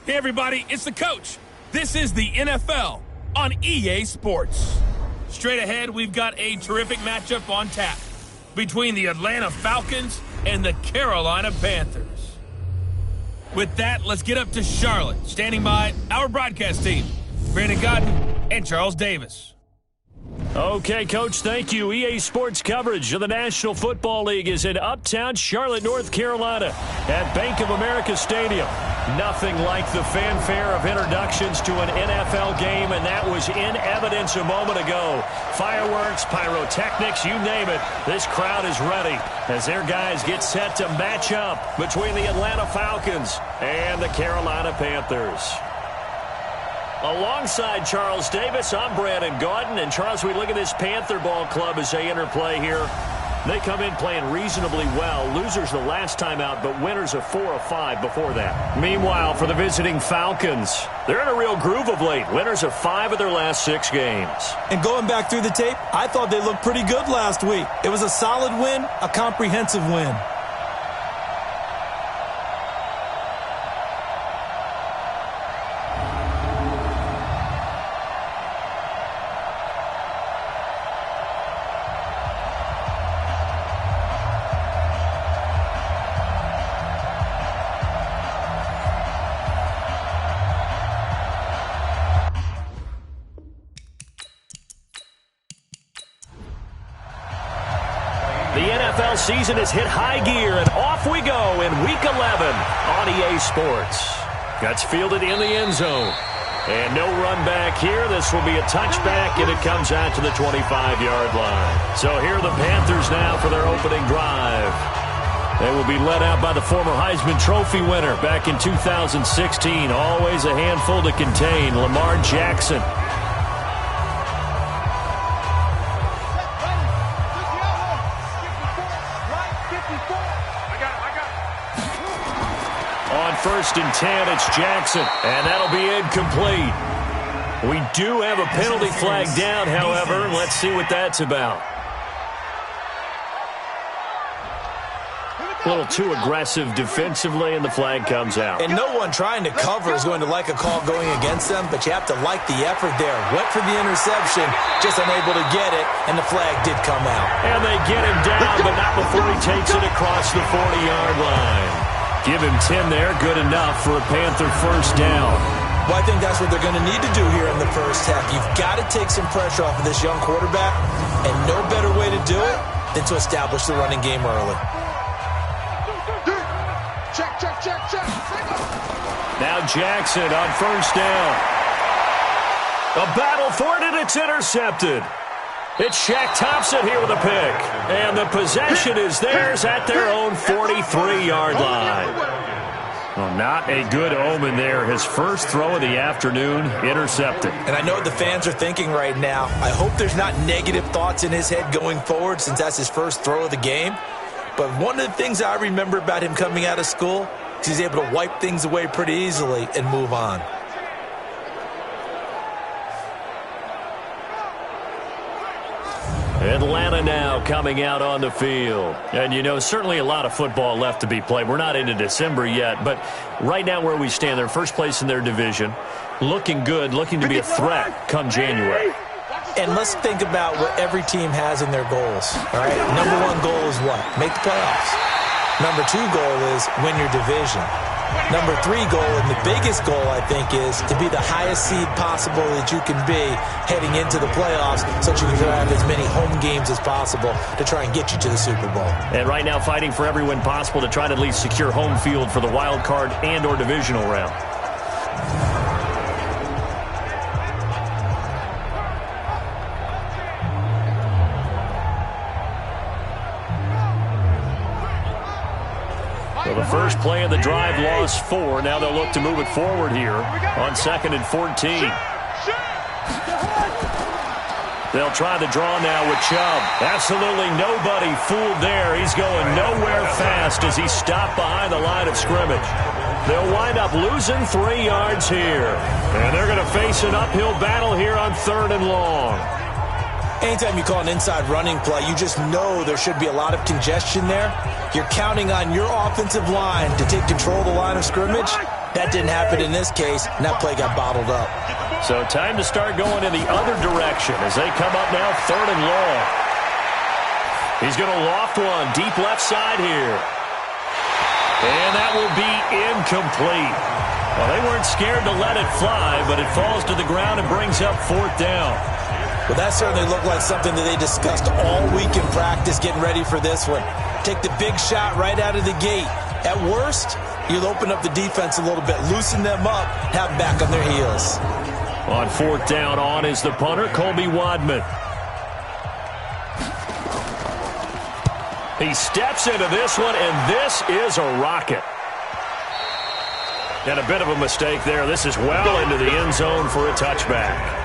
Hey, everybody, it's the coach. This is the NFL on EA Sports. Straight ahead, we've got a terrific matchup on tap between the Atlanta Falcons and the Carolina Panthers. With that, let's get up to Charlotte. Standing by, our broadcast team, Brandon Godden and Charles Davis. Okay, Coach, thank you. EA Sports coverage of the National Football League is in uptown Charlotte, North Carolina at Bank of America Stadium. Nothing like the fanfare of introductions to an NFL game, and that was in evidence a moment ago. Fireworks, pyrotechnics, you name it. This crowd is ready as their guys get set to match up between the Atlanta Falcons and the Carolina Panthers. Alongside Charles Davis, I'm Brandon Gaudin. And, Charles, we look at this Panther ball club as they interplay here. They come in playing reasonably well. Losers the last time out, but winners of 4 of 5 before that. Meanwhile, for the visiting Falcons, they're in a real groove of late. Winners of 5 of their last 6 games. And going back through the tape, I thought they looked pretty good last week. It was a solid win, a comprehensive win. The NFL season has hit high gear, and off we go in Week 11 on EA Sports. Gets fielded in the end zone. And no run back here. This will be a touchback, and it comes out to the 25-yard line. So here are the Panthers now for their opening drive. They will be led out by the former Heisman Trophy winner back in 2016. Always a handful to contain, Lamar Jackson. On 1st and 10, it's Jackson, and that'll be incomplete. We do have a penalty flag down, however. Let's see what that's about. A little too aggressive defensively, and the flag comes out. And no one trying to cover is going to like a call going against them, but you have to like the effort there. Went for the interception, just unable to get it, and the flag did come out. And they get him down, but not before he takes it across the 40-yard line. Give him 10 there, good enough for a Panther first down. Well, I think that's what they're going to need to do here in the first half. You've got to take some pressure off of this young quarterback, and no better way to do it than to establish the running game early. Check. Now Jackson on first down. A battle for it, and it's intercepted. It's Shaq Thompson here with a pick. And the possession is theirs at their own 43-yard line. Well, not a good omen there. His first throw of the afternoon, intercepted. And I know what the fans are thinking right now. I hope there's not negative thoughts in his head going forward since that's his first throw of the game. But one of the things I remember about him coming out of school is he's able to wipe things away pretty easily and move on. Atlanta now coming out on the field. And, you know, certainly a lot of football left to be played. We're not into December yet, but right now where we stand, they're first place in their division. Looking good, looking to be a threat come January. And let's think about what every team has in their goals, all right? Number 1 goal is what? Make the playoffs. Number 2 goal is win your division. Number 3 goal, and the biggest goal, I think, is to be the highest seed possible that you can be heading into the playoffs so that you can have as many home games as possible to try and get you to the Super Bowl. And right now fighting for every win possible to try to at least secure home field for the wild card and or divisional round. The first play of the drive lost 4. Now they'll look to move it forward here on 2nd and 14. They'll try the draw now with Chubb. Absolutely nobody fooled there. He's going nowhere fast as he stopped behind the line of scrimmage. They'll wind up losing 3 yards here. And they're going to face an uphill battle here on 3rd and long. Anytime you call an inside running play, you just know there should be a lot of congestion there. You're counting on your offensive line to take control of the line of scrimmage. That didn't happen in this case, and that play got bottled up. So time to start going in the other direction as they come up now 3rd and long. He's going to loft one deep left side here. And that will be incomplete. Well, they weren't scared to let it fly, but it falls to the ground and brings up 4th down. Well, that certainly looked like something that they discussed all week in practice getting ready for this one. Take the big shot right out of the gate. At worst, you'll open up the defense a little bit, loosen them up, have them back on their heels. On 4th down, on is the punter, Colby Wadman. He steps into this one, and this is a rocket. And a bit of a mistake there. This is well into the end zone for a touchback.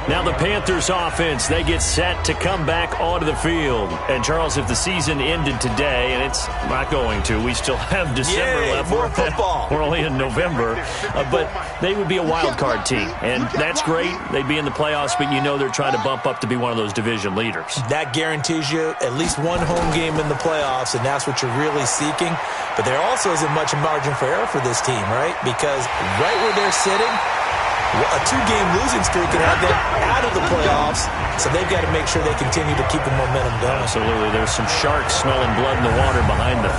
Now the Panthers offense, they get set to come back onto the field. And, Charles, if the season ended today, and it's not going to, we still have December left. More football. We're only in November. But they would be a wild card team. And that's great. They'd be in the playoffs, but you know they're trying to bump up to be one of those division leaders. That guarantees you at least one home game in the playoffs, and that's what you're really seeking. But there also isn't much margin for error for this team, right? Because right where they're sitting, a 2-game losing streak can have them out of the playoffs, so they've got to make sure they continue to keep the momentum going. Absolutely. There's some sharks smelling blood in the water behind them.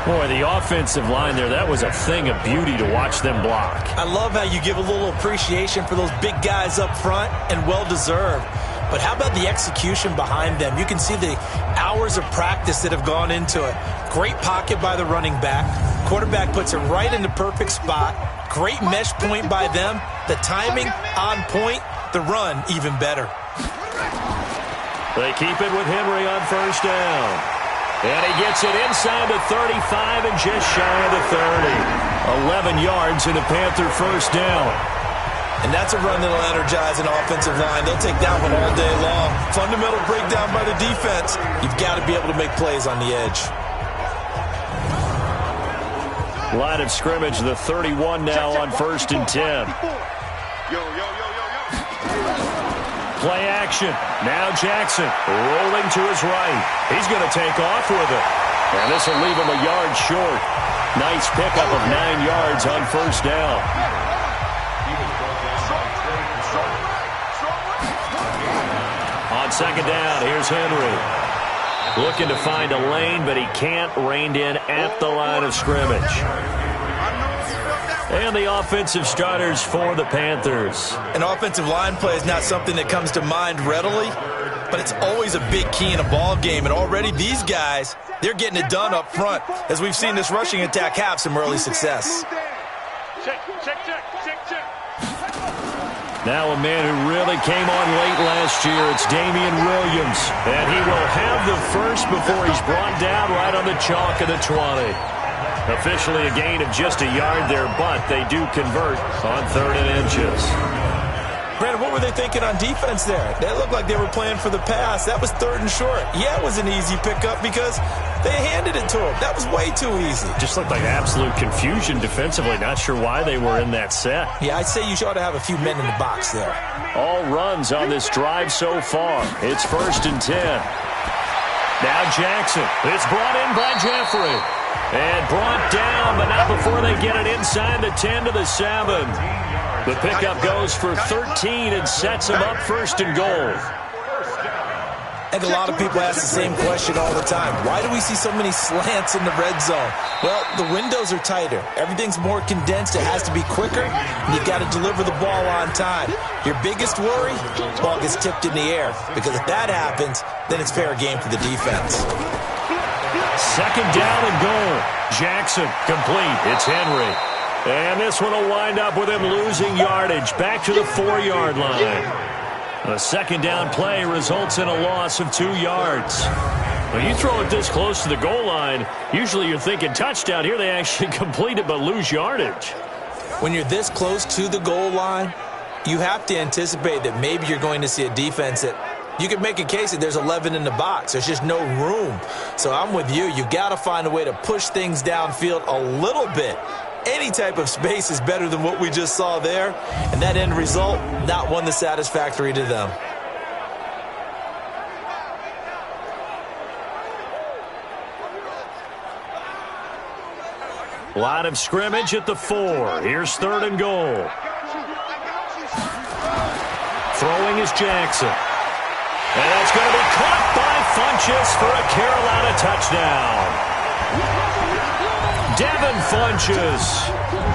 Boy, the offensive line there, that was a thing of beauty to watch them block. I love how you give a little appreciation for those big guys up front, and well-deserved. But how about the execution behind them? You can see the hours of practice that have gone into it. Great pocket by the running back. Quarterback puts it right in the perfect spot. Great mesh point by them. The timing on point. The run even better. They keep it with Henry on 1st down. And he gets it inside the 35 and just shy of the 30. 11 yards in a Panther 1st down. And that's a run that'll energize an offensive line. They'll take that one all day long. Fundamental breakdown by the defense. You've got to be able to make plays on the edge. Line of scrimmage, the 31 now on 1st and 10. Play action. Now Jackson rolling to his right. He's going to take off with it. And this will leave him a yard short. Nice pickup of 9 yards on 1st down. On 2nd down, here's Henry. Looking to find a lane, but he can't. Reined in at the line of scrimmage. And the offensive starters for the Panthers. An offensive line play is not something that comes to mind readily, but it's always a big key in a ball game. And already these guys, they're getting it done up front, as we've seen this rushing attack have some early success. Now a man who really came on late last year, it's Damian Williams. And he will have the first before he's brought down right on the chalk of the 20. Officially a gain of just a yard there, but they do convert on 3rd and inches. Brandon, what were they thinking on defense there? They looked like they were playing for the pass. That was 3rd and short. Yeah, it was an easy pickup because they handed it to him. That was way too easy. Just looked like absolute confusion defensively. Not sure why they were in that set. Yeah, I'd say you ought to have a few men in the box there. All runs on this drive so far. It's 1st and 10. Now Jackson. It's brought in by Jeffrey. And brought down, but not before they get it inside the 10 to the 7. The pickup goes for 13 and sets them up 1st and goal. I think a lot of people ask the same question all the time. Why do we see so many slants in the red zone? Well, the windows are tighter. Everything's more condensed. It has to be quicker, and you've got to deliver the ball on time. Your biggest worry, the ball gets tipped in the air, because if that happens, then it's fair game for the defense. 2nd down and goal. Jackson complete. It's Henry. And this one will wind up with him losing yardage back to the 4-yard line. A 2nd down play results in a loss of 2 yards. When you throw it this close to the goal line, usually you're thinking touchdown. Here they actually complete it but lose yardage. When you're this close to the goal line, you have to anticipate that maybe you're going to see a defense that you can make a case that there's 11 in the box. There's just no room. So I'm with you. You've got to find a way to push things downfield a little bit. Any type of space is better than what we just saw there. And that end result, not one that's satisfactory to them. Line of scrimmage at the 4. Here's 3rd and goal. Throwing is Jackson. And that's going to be caught by Funchess for a Carolina touchdown. Devin Funchess,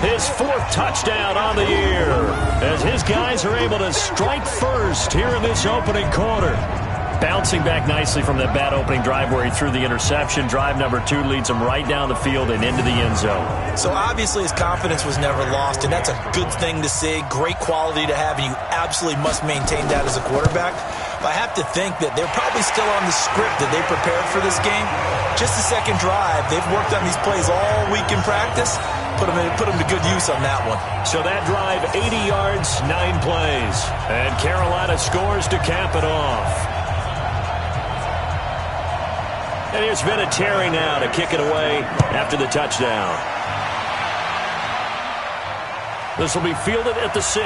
his 4th touchdown on the year, as his guys are able to strike first here in this opening quarter. Bouncing back nicely from that bad opening drive where he threw the interception. Drive number 2 leads him right down the field and into the end zone. So obviously his confidence was never lost, and that's a good thing to see. Great quality to have, and you absolutely must maintain that as a quarterback. But I have to think that they're probably still on the script that they prepared for this game. Just the second drive, they've worked on these plays all week in practice. Put them to good use on that one. So that drive, 80 yards, 9 plays. And Carolina scores to cap it off. And here's Vinatieri now to kick it away after the touchdown. This will be fielded at the 6.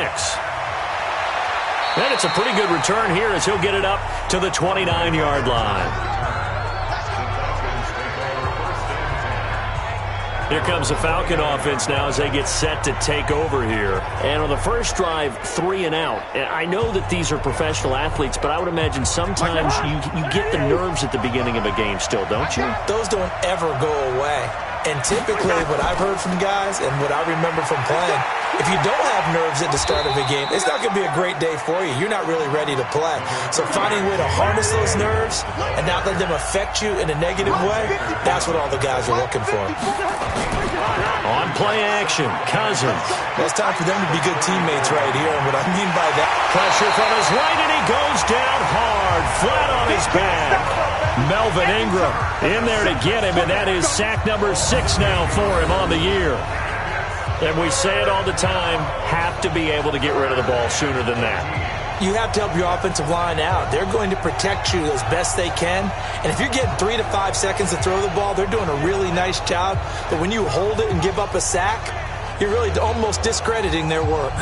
And it's a pretty good return here as he'll get it up to the 29-yard line. Here comes the Falcon offense now as they get set to take over here. And on the first drive, 3 and out. And I know that these are professional athletes, but I would imagine sometimes you get the nerves at the beginning of a game still, don't you? Those don't ever go away. And typically what I've heard from guys and what I remember from playing, if you don't have nerves at the start of a game, it's not going to be a great day for you. You're not really ready to play. So finding a way to harness those nerves and not let them affect you in a negative way, that's what all the guys are looking for. On play action, Cousins. Well, it's time for them to be good teammates right here. And what I mean by that, pressure from his right, and he goes down hard, flat on his back. Melvin Ingram in there to get him, and that is sack number 6 now for him on the year. And we say it all the time, have to be able to get rid of the ball sooner than that. You have to help your offensive line out. They're going to protect you as best they can. And if you're getting 3 to 5 seconds to throw the ball, they're doing a really nice job. But when you hold it and give up a sack, you're really almost discrediting their work.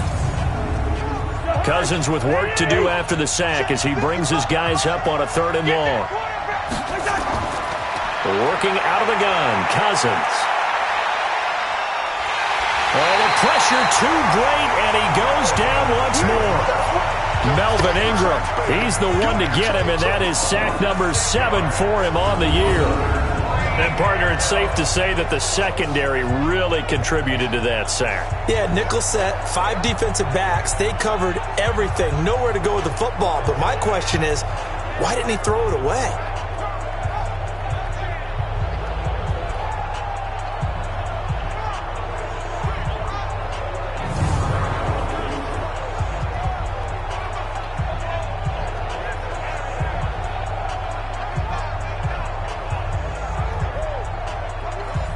Cousins with work to do after the sack as he brings his guys up on a 3rd and long. Working out of the gun, Cousins. Oh, the pressure too great, and he goes down once more. Melvin Ingram, he's the one to get him, and that is sack number 7 for him on the year. And, partner, it's safe to say that the secondary really contributed to that sack. Yeah, nickel set, 5 defensive backs. They covered everything, nowhere to go with the football. But my question is, why didn't he throw it away?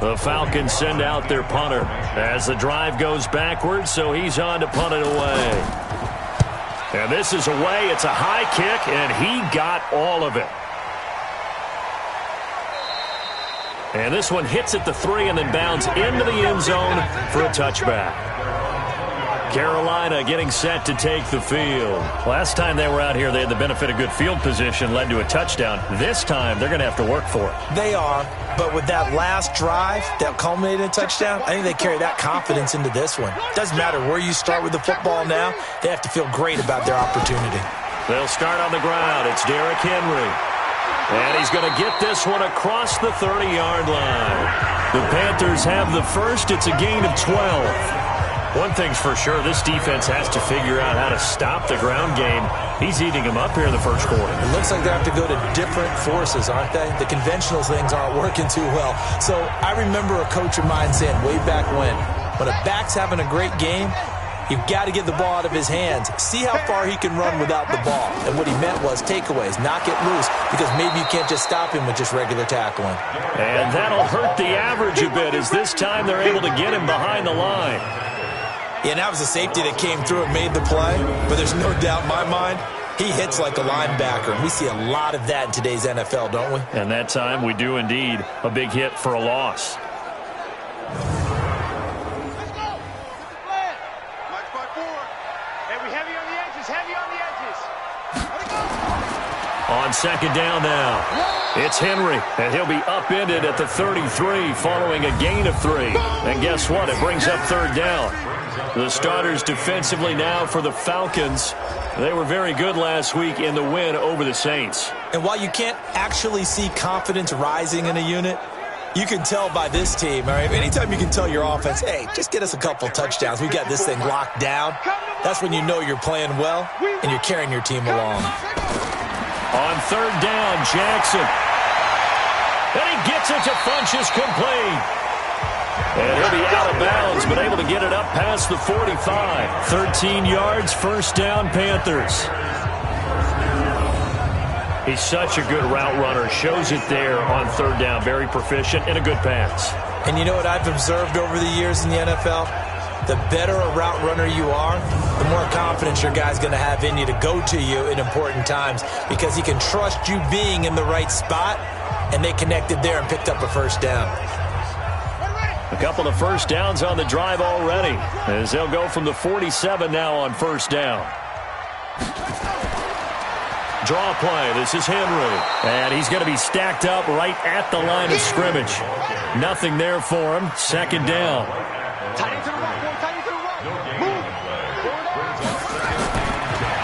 The Falcons send out their punter as the drive goes backwards, so he's on to punt it away. And this is away. It's a high kick, and he got all of it. And this one hits at the 3 and then bounds into the end zone for a touchback. Carolina getting set to take the field. Last time they were out here, they had the benefit of good field position, led to a touchdown. This time, they're going to have to work for it. They are, but with that last drive that culminated in a touchdown, I think they carry that confidence into this one. Doesn't matter where you start with the football now, they have to feel great about their opportunity. They'll start on the ground. It's Derrick Henry. And he's going to get this one across the 30-yard line. The Panthers have the first. It's a gain of 12. One thing's for sure, this defense has to figure out how to stop the ground game. He's eating them up here in the first quarter. It looks like they have to go to different forces, aren't they? The conventional things aren't working too well. So I remember a coach of mine saying way back when a back's having a great game, you've got to get the ball out of his hands. See how far he can run without the ball. And what he meant was takeaways, knock it loose, because maybe you can't just stop him with just regular tackling. And that'll hurt the average a bit as this time they're able to get him behind the line. Yeah, and that was a safety that came through and made the play. But there's no doubt in my mind, he hits like a linebacker. And we see a lot of that in today's NFL, don't we? And that time we do indeed. A big hit for a loss. On second down now, it's Henry, and he'll be upended at the 33 following a gain of 3. And guess what? It brings up third down. The starters defensively now for the Falcons. They were very good last week in the win over the Saints. And while you can't actually see confidence rising in a unit, you can tell by this team, all right? Anytime you can tell your offense, hey, just get us a couple touchdowns. We got this thing locked down. That's when you know you're playing well and you're carrying your team along. On third down, Jackson. And he gets it to Funchess complete. And he'll be out of bounds, but able to get it up past the 45. 13 yards, first down, Panthers. He's such a good route runner. Shows it there on third down. Very proficient and a good pass. And you know what I've observed over the years in the NFL? The better a route runner you are, the more confidence your guy's going to have in you to go to you in important times because he can trust you being in the right spot, and they connected there and picked up a first down. A couple of first downs on the drive already as they'll go from the 47 now on first down. Draw play. This is Henry. And he's going to be stacked up right at the line of scrimmage. Nothing there for him. Second down.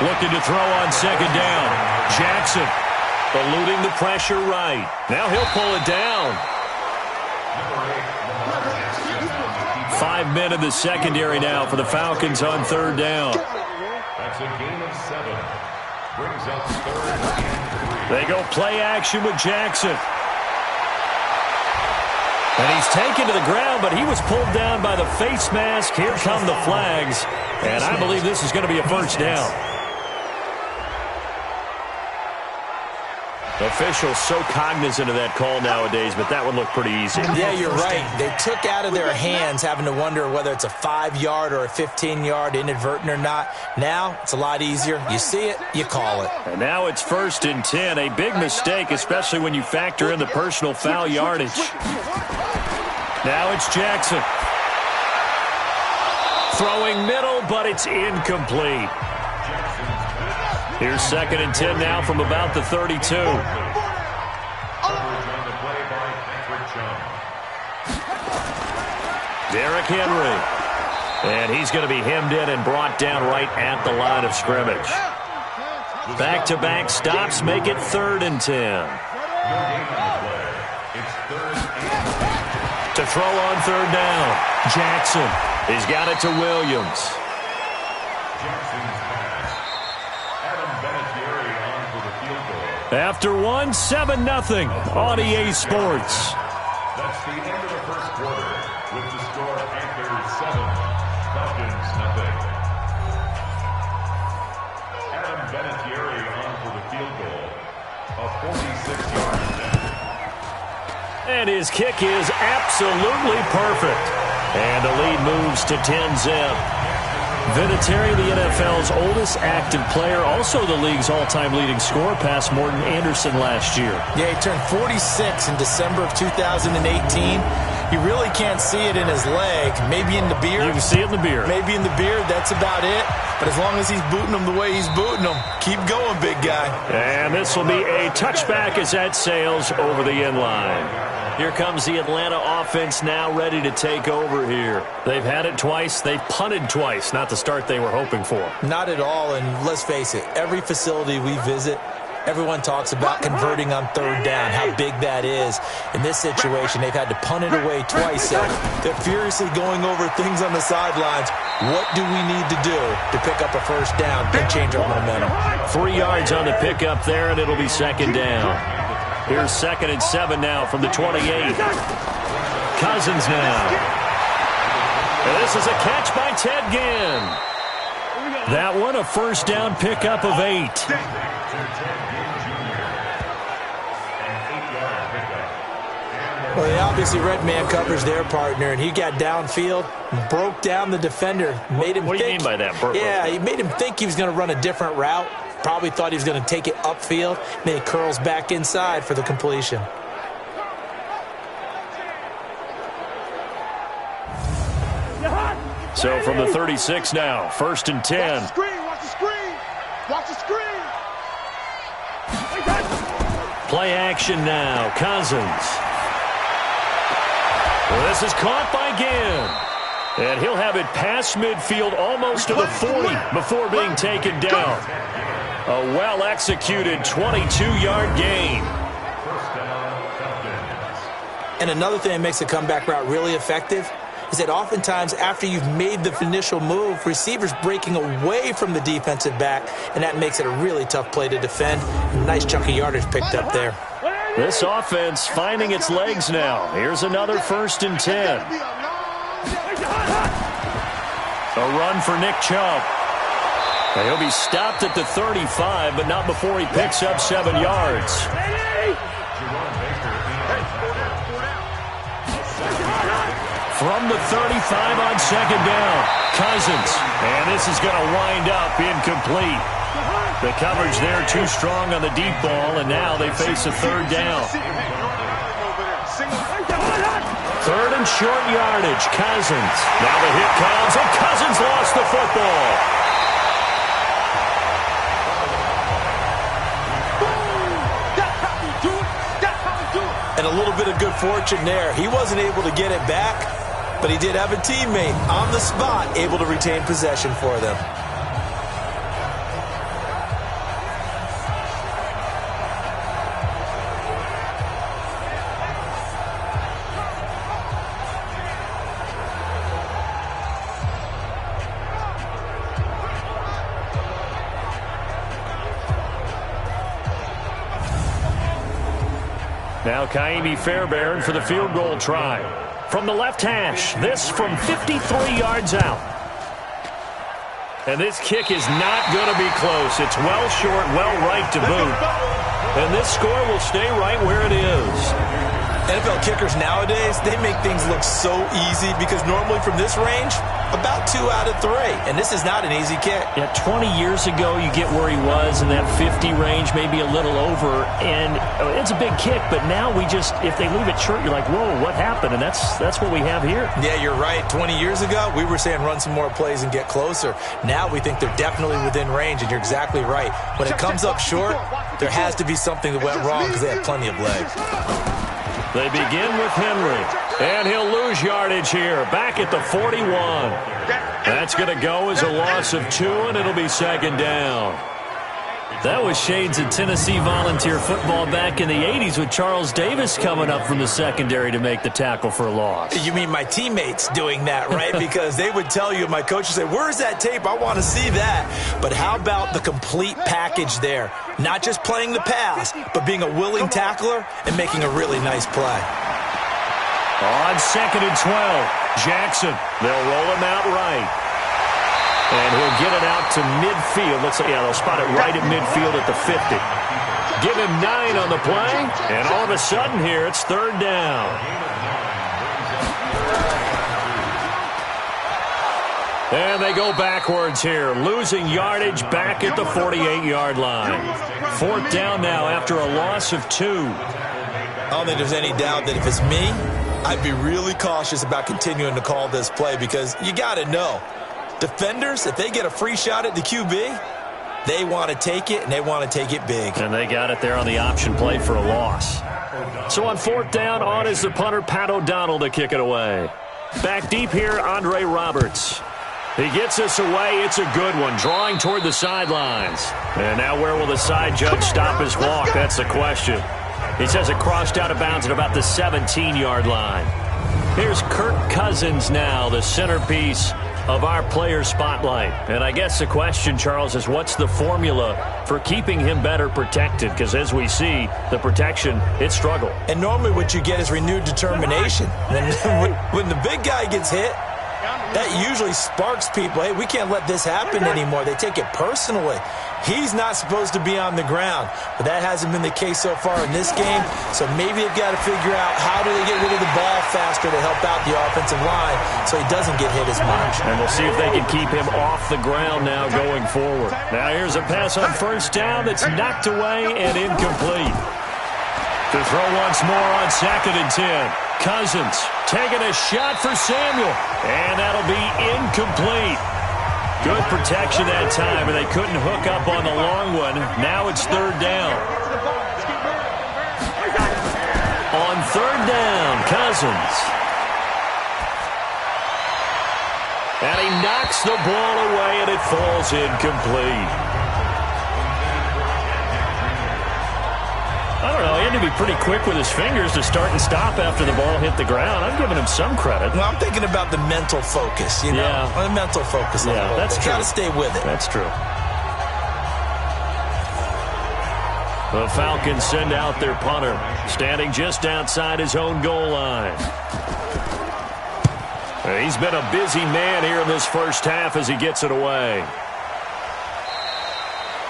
Looking to throw on second down. Jackson eluding the pressure right. Now he'll pull it down. 5 men in the secondary now for the Falcons on third down. That's a gain of 7. Brings up third. They go play action with Jackson. And he's taken to the ground, but he was pulled down by the face mask. Here come the flags. And I believe this is going to be a first down. Officials so cognizant of that call nowadays, but that one looked pretty easy. Yeah, you're right. They took out of their hands having to wonder whether it's a 5-yard or a 15-yard, inadvertent or not. Now it's a lot easier. You see it, you call it. And now it's 1st and 10. A big mistake, especially when you factor in the personal foul yardage. Now it's Jackson. Throwing middle, but it's incomplete. Here's 2nd and 10 now from about the 32. Derrick Henry. And he's going to be hemmed in and brought down right at the line of scrimmage. Back-to-back stops make it 3rd and 10. To throw on third down. Jackson. He's got it to Williams. After one, 7-0 on EA Sports. That's the end of the first quarter with the score Panthers 7, Falcons 0. Adam Vinatieri on for the field goal. A 46-yard attempt. And his kick is absolutely perfect. And the lead moves to 10-0. Vinatieri, the NFL's oldest active player, also the league's all-time leading scorer, past Morton Anderson last year. Yeah, he turned 46 in December of 2018. You really can't see it in his leg. Maybe in the beard. You can see it in the beard. Maybe in the beard. That's about it. But as long as he's booting him the way he's booting him, keep going, big guy. And this will be a touchback as that sails over the end line. Here comes the Atlanta offense now ready to take over here. They've had it twice. They've punted twice. Not the start they were hoping for. Not at all. And let's face it, every facility we visit, everyone talks about converting on third down, how big that is. In this situation, they've had to punt it away twice. So they're furiously going over things on the sidelines. What do we need to do to pick up a first down and change our momentum? 3 yards on the pickup there, and it'll be second down. Here's 2nd and 7 now from the 28. Cousins now. And this is a catch by Ted Ginn. That one a first down pickup of 8. Well, they obviously red man covers their partner, and he got downfield, broke down the defender, made him What do you mean by that? Yeah, he made him think he was going to run a different route. Probably thought he was going to take it upfield. Then he curls back inside for the completion. So from the 36 now, 1st and 10. Watch the screen, watch the screen, watch the screen. Play action now. Cousins. Well, this is caught by Ginn. And he'll have it past midfield almost to the 40 before being taken down. A well-executed 22-yard gain. And another thing that makes a comeback route really effective is that oftentimes after you've made the initial move, receivers breaking away from the defensive back, and that makes it a really tough play to defend. A nice chunk of yardage picked up there. This offense finding its legs now. Here's another 1st and 10. A run for Nick Chubb. And he'll be stopped at the 35, but not before he picks up 7 yards. From the 35 on 2nd down, Cousins. And this is going to wind up incomplete. The coverage there too strong on the deep ball, and now they face a 3rd down. 3rd and short yardage, Cousins. Now the hit comes, and Cousins lost the football. And a little bit of good fortune there. He wasn't able to get it back, but he did have a teammate on the spot able to retain possession for them. Now Kaimi Fairbairn for the field goal try. From the left hash, this from 53 yards out. And this kick is not going to be close. It's well short, well right to boot. And this score will stay right where it is. NFL kickers nowadays, they make things look so easy because normally from this range, about 2 out of 3. And this is not an easy kick. Yeah, 20 years ago, you get where he was in that 50 range, maybe a little over. And it's a big kick, but now we just, if they leave it short, you're like, whoa, what happened? And that's what we have here. Yeah, you're right. 20 years ago, we were saying run some more plays and get closer. Now we think they're definitely within range, and you're exactly right. When it comes up short, there has to be something that went wrong because they have plenty of legs. They begin with Henry, and he'll lose yardage here, back at the 41. That's going to go as a loss of 2, and it'll be 2nd down. That was shades of Tennessee volunteer football back in the 80s with Charles Davis coming up from the secondary to make the tackle for a loss. You mean my teammates doing that, right? Because they would tell you, my coach would say, where's that tape? I want to see that. But how about the complete package there? Not just playing the pass, but being a willing tackler and making a really nice play. On 2nd and 12, Jackson. They'll roll him out right. And he'll get it out to midfield. They'll spot it right at midfield at the 50. Give him 9 on the play, and all of a sudden here, it's 3rd down. And they go backwards here, losing yardage back at the 48-yard line. 4th down now after a loss of 2. I don't think there's any doubt that if it's me, I'd be really cautious about continuing to call this play because you got to know. Defenders, if they get a free shot at the QB, they want to take it, and they want to take it big. And they got it there on the option play for a loss. So on 4th down, on is the punter, Pat O'Donnell, to kick it away. Back deep here, Andre Roberts. He gets us away. It's a good one, drawing toward the sidelines. And now where will the side judge stop his walk? That's the question. He says it crossed out of bounds at about the 17-yard line. Here's Kirk Cousins now, the centerpiece of our player spotlight. And I guess the question, Charles, is what's the formula for keeping him better protected? Because as we see, the protection, it struggled. And normally what you get is renewed determination. When the big guy gets hit, that usually sparks people. Hey, we can't let this happen anymore. They take it personally. He's not supposed to be on the ground, but that hasn't been the case so far in this game. So maybe they've got to figure out how do they get rid of the ball faster to help out the offensive line so he doesn't get hit as much. And we'll see if they can keep him off the ground now going forward. Now here's a pass on 1st down that's knocked away and incomplete. To throw once more on 2nd and 10. Cousins taking a shot for Samuel, and that'll be incomplete. Good protection that time, and they couldn't hook up on the long one. Now it's 3rd down. third down. Cousins. And he knocks the ball away, and it falls incomplete. I don't know. He had to be pretty quick with his fingers to start and stop after the ball hit the ground. I'm giving him some credit. Well, I'm thinking about the mental focus, you know? Yeah. The mental focus. Yeah, that's true. Got to stay with it. That's true. The Falcons send out their punter, standing just outside his own goal line. He's been a busy man here in this first half as he gets it away.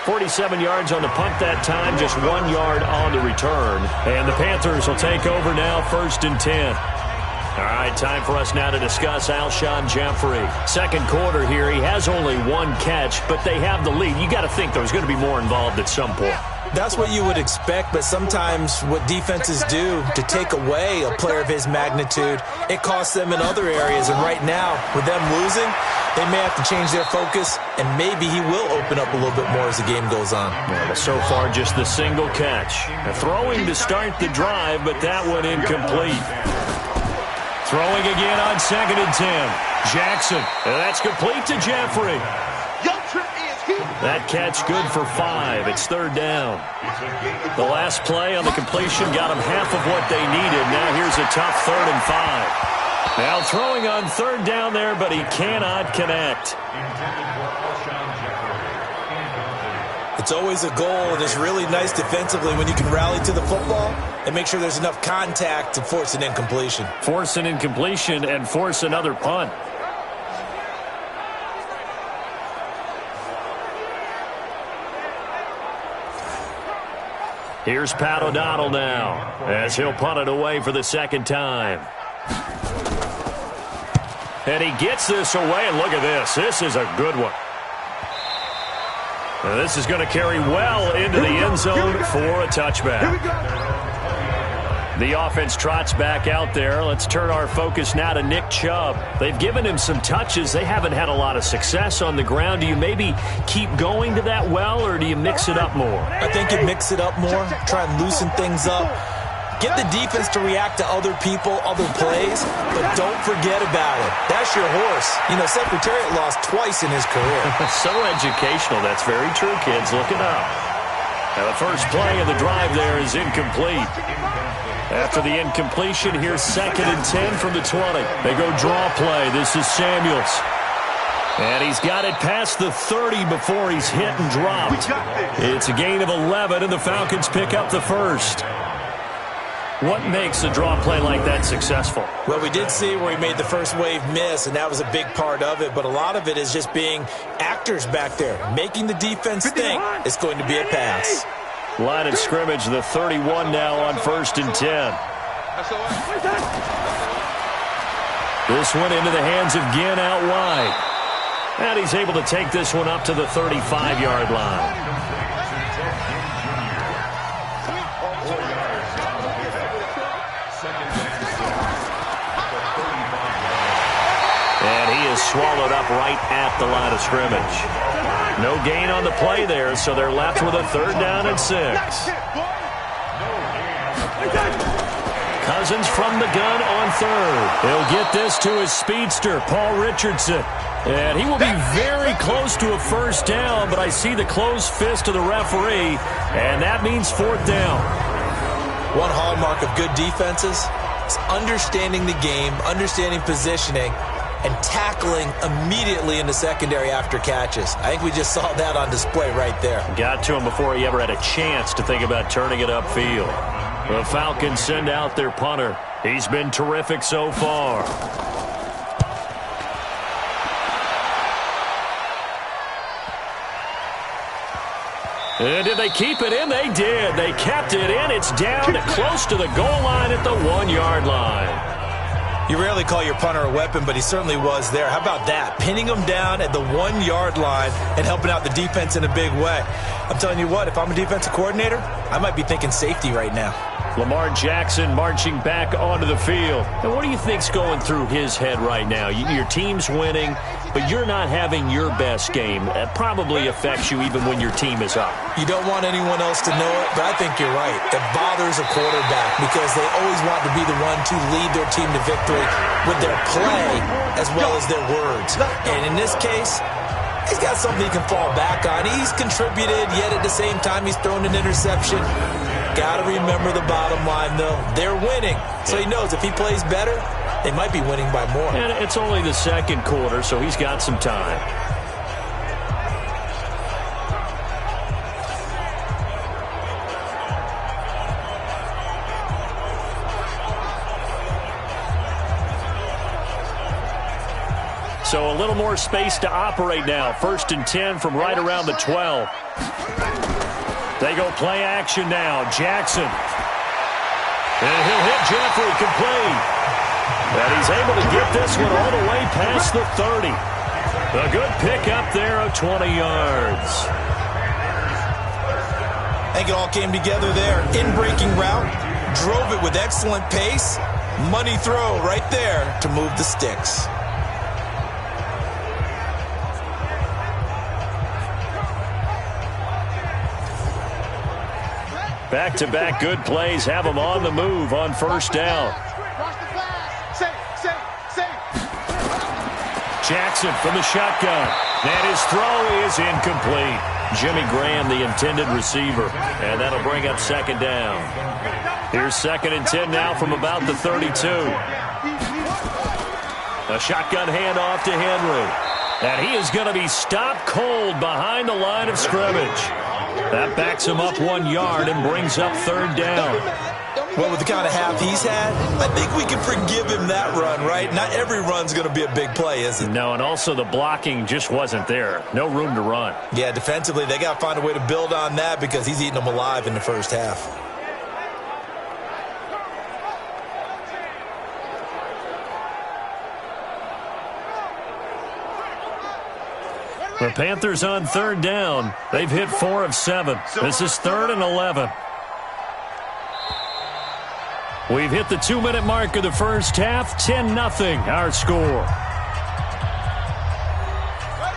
47 yards on the punt that time, just 1 yard on the return. And the Panthers will take over now, 1st and 10. All right, time for us now to discuss Alshon Jeffrey. Second quarter here, he has only 1 catch, but they have the lead. You got to think there's going to be more involved at some point. That's what you would expect, but sometimes what defenses do to take away a player of his magnitude, it costs them in other areas. And right now, with them losing, they may have to change their focus, and maybe he will open up a little bit more as the game goes on. Yeah, well, so far, just the single catch. Throwing to start the drive, but that one incomplete. Throwing again on 2nd and 10. Jackson, and that's complete to Jeffrey. That catch good for 5. It's 3rd down. The last play on the completion got them half of what they needed. Now here's a tough 3rd and 5. Now throwing on 3rd down there, but he cannot connect. It's always a goal, and it's really nice defensively when you can rally to the football and make sure there's enough contact to force an incompletion. Force an incompletion and force another punt. Here's Pat O'Donnell now as he'll punt it away for the 2nd time. And he gets this away, and look at this. This is a good one. And this is going to carry well into the end zone for a touchback. The offense trots back out there. Let's turn our focus now to Nick Chubb. They've given him some touches. They haven't had a lot of success on the ground. Do you maybe keep going to that well, or do you mix it up more? I think you mix it up more, try and loosen things up. Get the defense to react to other people, other plays, but don't forget about it. That's your horse. You know, Secretariat lost twice in his career. So educational. That's very true, kids. Look it up. Now the first play of the drive there is incomplete. After the incompletion, here's 2nd and 10 from the 20. They go draw play. This is Samuels. And he's got it past the 30 before he's hit and dropped. It's a gain of 11, and the Falcons pick up the first. What makes a draw play like that successful? Well, we did see where he made the first wave miss, and that was a big part of it. But a lot of it is just being actors back there, making the defense think it's going to be a pass. Line of scrimmage, the 31 now on 1st and 10. This one into the hands of Ginn out wide. And he's able to take this one up to the 35-yard line. And he is swallowed up right at the line of scrimmage. No gain on the play there, so they're left with a 3rd down and 6. Cousins from the gun on 3rd. He'll get this to his speedster, Paul Richardson. And he will be very close to a 1st down, but I see the closed fist of the referee, and that means 4th down. One hallmark of good defenses is understanding the game, understanding positioning, and tackling immediately in the secondary after catches. I think we just saw that on display right there. Got to him before he ever had a chance to think about turning it upfield. The Falcons send out their punter. He's been terrific so far. And did they keep it in? They did. They kept it in. It's down close to the goal line at the 1-yard line. You rarely call your punter a weapon, but he certainly was there. How about that? Pinning him down at the 1-yard line and helping out the defense in a big way. I'm telling you what, if I'm a defensive coordinator, I might be thinking safety right now. Lamar Jackson marching back onto the field. And what do you think's going through his head right now? Your team's winning, but you're not having your best game. That probably affects you even when your team is up. You don't want anyone else to know it, but I think you're right. It bothers a quarterback because they always want to be the one to lead their team to victory with their play as well as their words. And in this case, he's got something he can fall back on. He's contributed, yet at the same time he's thrown an interception. Got to remember the bottom line, though. They're winning. So he knows if he plays better, they might be winning by more. And it's only the second quarter, so he's got some time. So a little more space to operate now. 1st and 10 from right around the 12. They go play action now. Jackson. And he'll hit Jeffrey complete. And he's able to get this one all the way past the 30. A good pickup there of 20 yards. I think it all came together there. In-breaking route. Drove it with excellent pace. Money throw right there to move the sticks. Back-to-back good plays have him on the move on 1st down. Jackson from the shotgun. And his throw is incomplete. Jimmy Graham, the intended receiver. And that'll bring up 2nd down. Here's 2nd and 10 now from about the 32. A shotgun handoff to Henry. And he is going to be stopped cold behind the line of scrimmage. That backs him up 1 yard and brings up 3rd down. Well, with the kind of half he's had, I think we can forgive him that run, right? Not every run's going to be a big play, is it? No, and also the blocking just wasn't there. No room to run. Yeah, defensively, they got to find a way to build on that because he's eating them alive in the first half. The Panthers on 3rd down. They've hit 4 of 7. This is 3rd and 11. We've hit the 2-minute mark of the first half. 10-0 our score.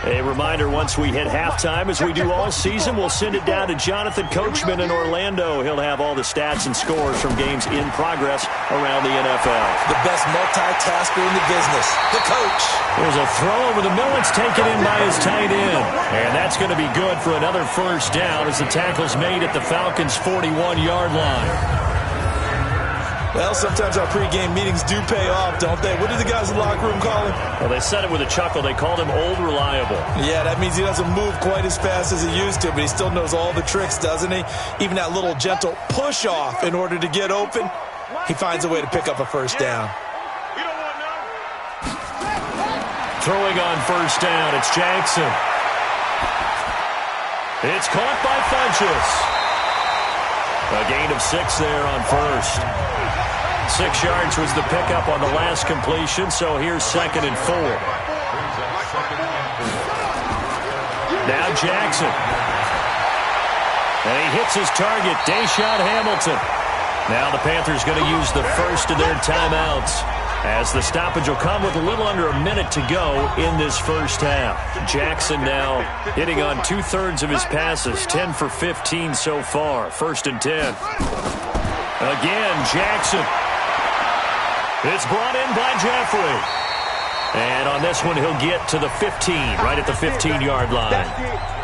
A reminder, once we hit halftime, as we do all season, we'll send it down to Jonathan Coachman in Orlando. He'll have all the stats and scores from games in progress around the NFL. The best multitasker in the business, the coach. There's a throw over the middle. It's taken in by his tight end. And that's going to be good for another 1st down as the tackle's made at the Falcons' 41-yard line. Well, sometimes our pregame meetings do pay off, don't they? What do the guys in the locker room call him? Well, they said it with a chuckle. They called him Old Reliable. Yeah, that means he doesn't move quite as fast as he used to, but he still knows all the tricks, doesn't he? Even that little gentle push-off in order to get open, he finds a way to pick up a 1st down. Throwing on 1st down, it's Jackson. It's caught by Funchess. A gain of 6 there on 1st. 6 yards was the pickup on the last completion, so here's 2nd and 4. Now Jackson. And he hits his target, Deshaun Hamilton. Now the Panthers going to use the first of their timeouts, as the stoppage will come with a little under a minute to go in this first half. Jackson now hitting on 2/3 of his passes, 10 for 15 so far. 1st and 10. Again, Jackson. It's brought in by Jeffrey. And on this one, he'll get to the 15, right at the 15-yard line.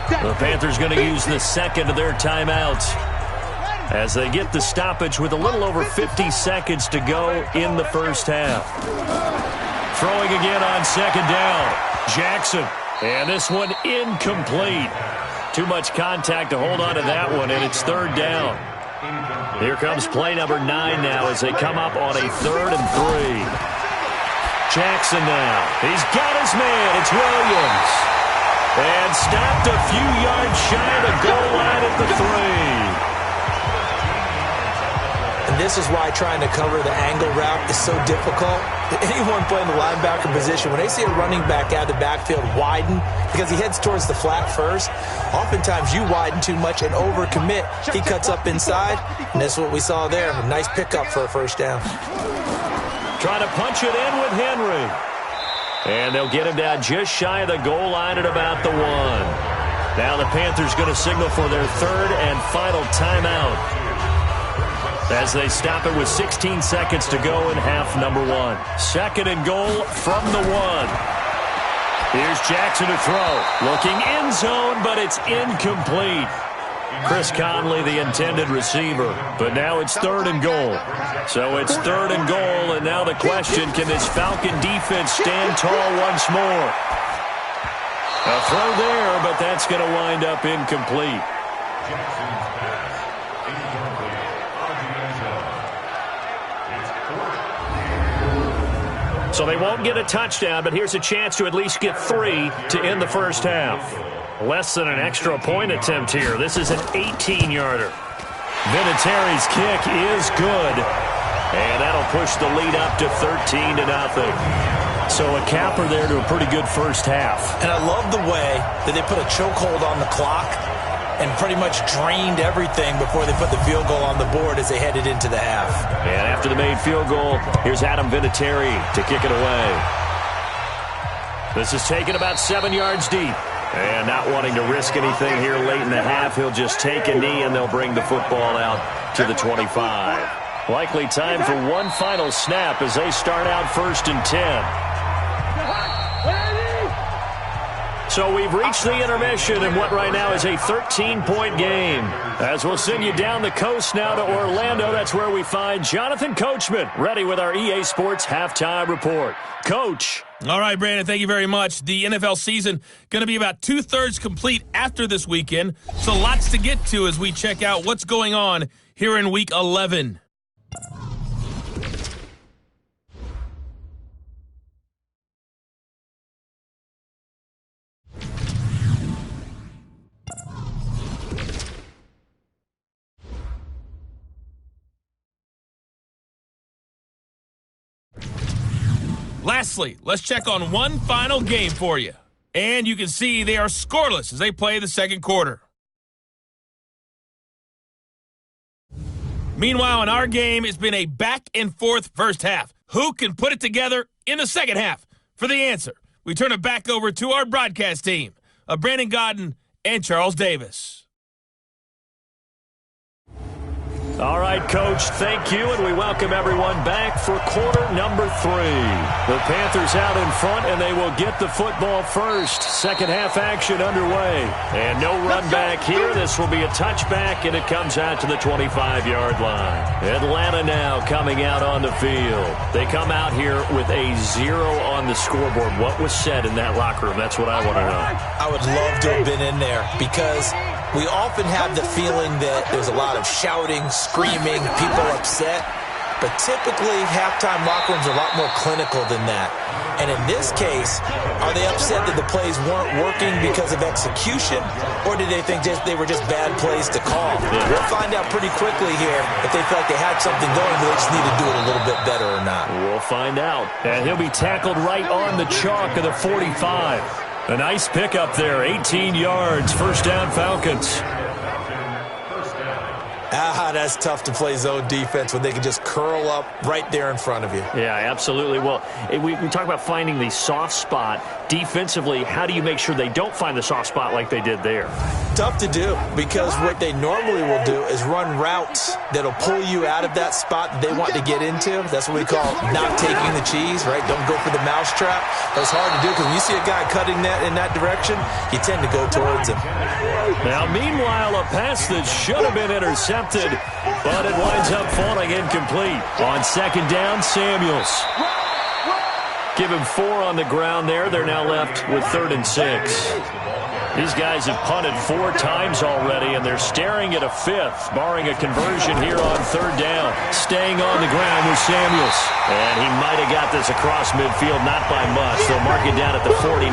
The Panthers going to use the 2nd of their timeouts as they get the stoppage with a little over 50 seconds to go in the first half. Throwing again on 2nd down. Jackson. And this one incomplete. Too much contact to hold on to that one, and it's 3rd down. Here comes play number 9 now as they come up on a 3rd and 3. Jackson now. He's got his man. It's Williams. And stopped a few yards shy of the goal line at the 3. And this is why trying to cover the angle route is so difficult. Anyone playing the linebacker position, when they see a running back out of the backfield widen, because he heads towards the flat first, oftentimes you widen too much and overcommit. He cuts up inside, and that's what we saw there. A nice pickup for a first down. Trying to punch it in with Henry. And they'll get him down just shy of the goal line at about the 1. Now the Panthers going to signal for their third and final timeout as they stop it with 16 seconds to go in half number 1. 2nd and goal from the 1. Here's Jackson to throw. Looking end zone, but it's incomplete. Chris Conley, the intended receiver. But now it's 3rd and goal. So it's 3rd and goal, and now the question, can this Falcon defense stand tall once more? A throw there, but that's going to wind up incomplete. So they won't get a touchdown, but here's a chance to at least get 3 to end the first half. Less than an extra point attempt here. This is an 18-yarder. Vinatieri's kick is good, and that'll push the lead up to 13-0. So a capper there to a pretty good first half. And I love the way that they put a chokehold on the clock and pretty much drained everything before they put the field goal on the board as they headed into the half. And after the made field goal, here's Adam Vinatieri to kick it away. This is taken about 7 yards deep. And not wanting to risk anything here late in the half, he'll just take a knee and they'll bring the football out to the 25. Likely time for one final snap as they start out 1st and 10. So we've reached the intermission in what right now is a 13-point game. As we'll send you down the coast now to Orlando, that's where we find Jonathan Coachman ready with our EA Sports Halftime Report. Coach. All right, Brandon, thank you very much. The NFL season going to be about 2/3 complete after this weekend, so lots to get to as we check out what's going on here in Week 11. Lastly, let's check on one final game for you. And you can see they are scoreless as they play the second quarter. Meanwhile, in our game, it's been a back-and-forth first half. Who can put it together in the second half? For the answer, we turn it back over to our broadcast team of Brandon Godden and Charles Davis. All right, Coach, thank you, and we welcome everyone back for quarter number 3. The Panthers out in front, and they will get the football first. Second half action underway. And no run back here. This will be a touchback, and it comes out to the 25-yard line. Atlanta now coming out on the field. They come out here with a 0 on the scoreboard. What was said in that locker room? That's what I want to know. I would love to have been in there because we often have the feeling that there's a lot of shouting, screaming, people upset. But typically, halftime locker rooms are a lot more clinical than that. And in this case, are they upset that the plays weren't working because of execution? Or did they think they were just bad plays to call? Yeah. We'll find out pretty quickly here if they felt like they had something going, but they just need to do it a little bit better or not. We'll find out. And he'll be tackled right on the chalk of the 45. A nice pickup there, 18 yards, first down Falcons. That's tough to play zone defense when they can just curl up right there in front of you. Yeah, absolutely. Well, we talk about finding the soft spot. Defensively, how do you make sure they don't find the soft spot like they did there? Tough to do because what they normally will do is run routes that'll pull you out of that spot that they want to get into. That's what we call not taking the cheese, right? Don't go for the mousetrap. That's hard to do because when you see a guy cutting that in that direction, you tend to go towards him. Now, meanwhile, a pass that should have been intercepted, but it winds up falling incomplete. On second down, Samuels. Give him 4 on the ground there. They're now left with 3rd and 6. These guys have punted 4 times already, and they're staring at a 5th, barring a conversion here on 3rd down. Staying on the ground with Samuels. And he might have got this across midfield, not by much. They'll mark it down at the 49.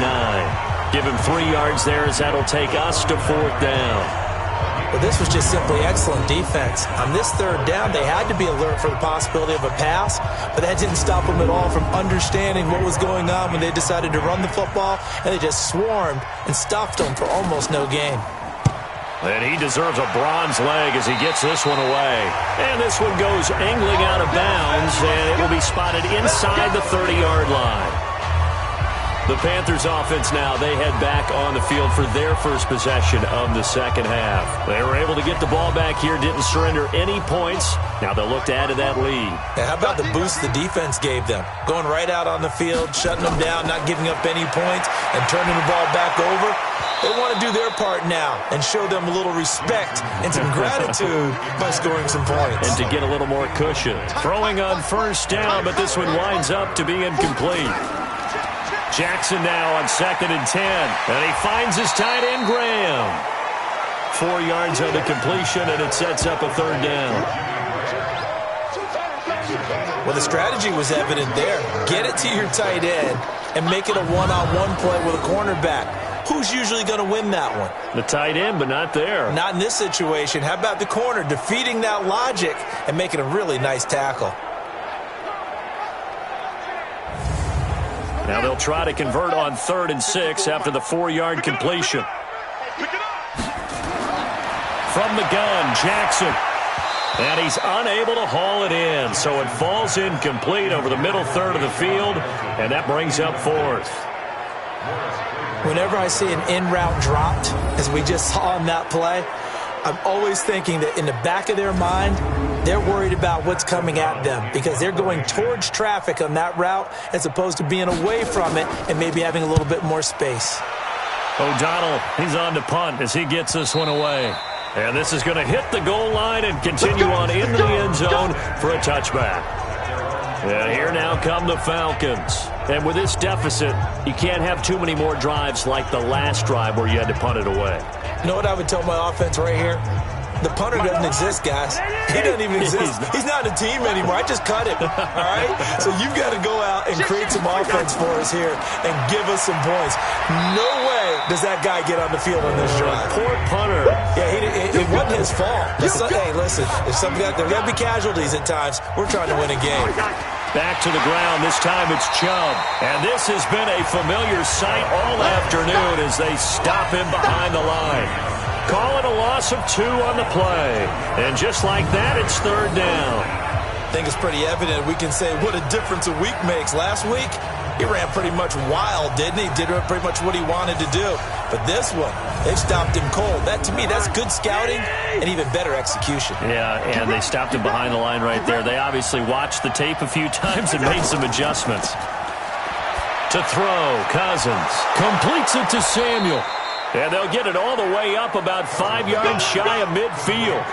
Give him 3 yards there as that'll take us to 4th down. But this was just simply excellent defense. On this third down, they had to be alert for the possibility of a pass, but that didn't stop them at all from understanding what was going on when they decided to run the football, and they just swarmed and stuffed them for almost no gain. And he deserves a bronze leg as he gets this one away. And this one goes angling out of bounds, and it will be spotted inside the 30-yard line. The Panthers offense now, they head back on the field for their first possession of the second half. They were able to get the ball back here, didn't surrender any points. Now they'll look to add to that lead. Now, how about the boost the defense gave them? Going right out on the field, shutting them down, not giving up any points, and turning the ball back over. They want to do their part now and show them a little respect and some gratitude by scoring some points. And to get a little more cushion. Throwing on first down, but this one winds up to be incomplete. Jackson now on 2nd and 10. And he finds his tight end, Graham. 4 yards on the completion, and it sets up a third down. Well, the strategy was evident there. Get it to your tight end and make it a one-on-one play with a cornerback. Who's usually going to win that one? The tight end, but not there. Not in this situation. How about the corner defeating that logic and making a really nice tackle? Now they'll try to convert on 3rd and 6 after the 4-yard completion. From the gun, Jackson. And he's unable to haul it in, so it falls incomplete over the middle third of the field, and that brings up 4th. Whenever I see an in-route dropped, as we just saw on that play, I'm always thinking that in the back of their mind, they're worried about what's coming at them because they're going towards traffic on that route as opposed to being away from it and maybe having a little bit more space. O'Donnell, he's on to punt as he gets this one away. And this is going to hit the goal line and continue on into the end zone for a touchback. And here now come the Falcons. And with this deficit, you can't have too many more drives like the last drive where you had to punt it away. You know what I would tell my offense right here? The punter doesn't exist, guys. He doesn't even exist. He's not a team anymore. I just cut him, all right? So you've got to go out and create some offense for us here and give us some points. No way does that guy get on the field on this drive. Poor punter. Yeah, it wasn't his fault. Hey, listen, there got to be casualties at times. We're trying to win a game. Back to the ground. This time it's Chubb. And this has been a familiar sight all afternoon as they stop him behind the line. Call it a loss of 2 on the play. And just like that, it's 3rd down. I think it's pretty evident. We can say what a difference a week makes. Last week, he ran pretty much wild, didn't he? Did pretty much what he wanted to do. But this one, they stopped him cold. That, to me, that's good scouting and even better execution. Yeah, and they stopped him behind the line right there. They obviously watched the tape a few times and made some adjustments. To throw, Cousins completes it to Samuel. And they'll get it all the way up about 5 yards shy of midfield.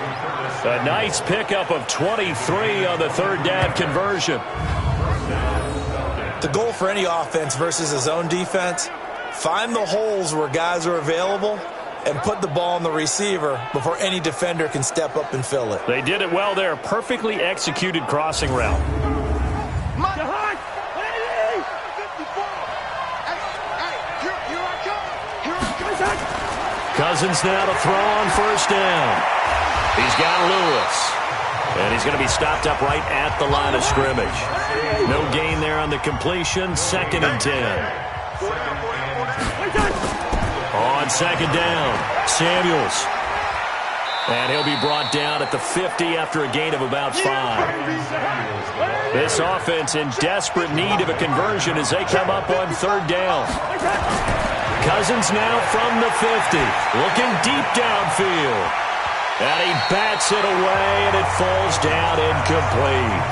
A nice pickup of 23 on the 3rd down conversion. The goal for any offense versus his own defense, find the holes where guys are available and put the ball on the receiver before any defender can step up and fill it. They did it well there. Perfectly executed crossing route. Cousins now to throw on first down. He's got Lewis. And he's going to be stopped up right at the line of scrimmage. No gain there on the completion. 2nd and 10. On 2nd down, Samuels. And he'll be brought down at the 50 after a gain of about 5. This offense in desperate need of a conversion as they come up on 3rd down. Cousins now from the 50, looking deep downfield. And he bats it away, and it falls down incomplete.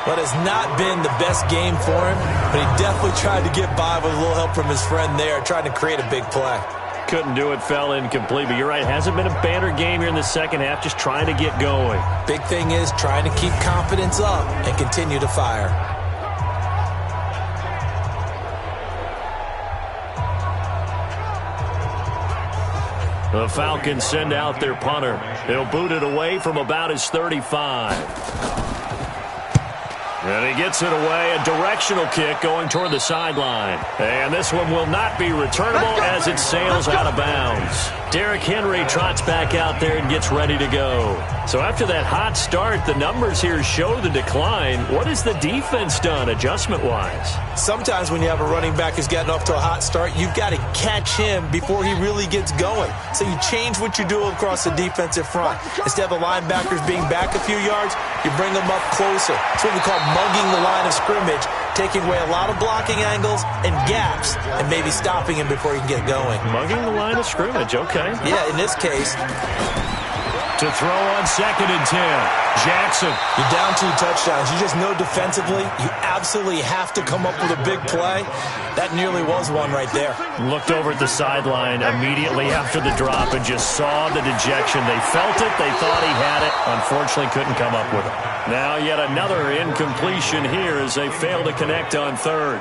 What has not been the best game for him, but he definitely tried to get by with a little help from his friend there, trying to create a big play. Couldn't do it, fell incomplete, but you're right, it hasn't been a banner game here in the second half, just trying to get going. Big thing is trying to keep confidence up and continue to fire. The Falcons send out their punter. They'll boot it away from about his 35. And he gets it away, a directional kick going toward the sideline. And this one will not be returnable as it sails out of bounds. Derrick Henry trots back out there and gets ready to go. So after that hot start, the numbers here show the decline. What has the defense done adjustment-wise? Sometimes when you have a running back who's gotten off to a hot start, you've got to catch him before he really gets going. So you change what you do across the defensive front. Instead of the linebackers being back a few yards, you bring them up closer. It's what we call mugging the line of scrimmage, taking away a lot of blocking angles and gaps and maybe stopping him before he can get going. Mugging the line of scrimmage, okay. Yeah, in this case. To throw on 2nd and 10. Jackson. You're down 2 touchdowns. You just know defensively you absolutely have to come up with a big play. That nearly was one right there. Looked over at the sideline immediately after the drop and just saw the dejection. They felt it. They thought he had it. Unfortunately, couldn't come up with it. Now yet another incompletion here as they fail to connect on 3rd.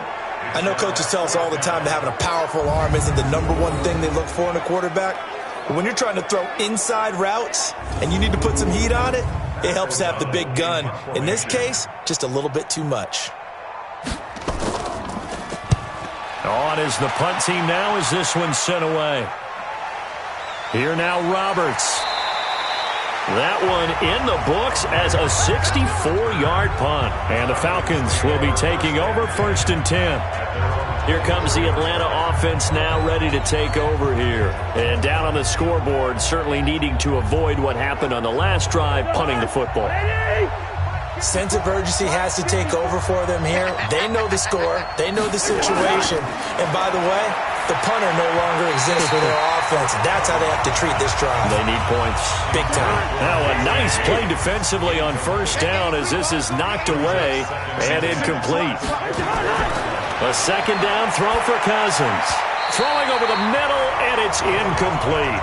I know coaches tell us all the time that having a powerful arm isn't the number one thing they look for in a quarterback. But when you're trying to throw inside routes and you need to put some heat on it, it helps to have the big gun. In this case, just a little bit too much. On is the punt team now as this one's sent away. Here now Roberts. That one in the books as a 64-yard punt. And the Falcons will be taking over 1st and 10. Here comes the Atlanta offense now ready to take over here. And down on the scoreboard, certainly needing to avoid what happened on the last drive, punting the football. Sense of urgency has to take over for them here. They know the score. They know the situation. And by the way, the punter no longer exists for their offense. That's how they have to treat this drive. They need points. Big time. Now a nice play defensively on 1st down as this is knocked away and incomplete. A 2nd down throw for Cousins. Throwing over the middle, and it's incomplete.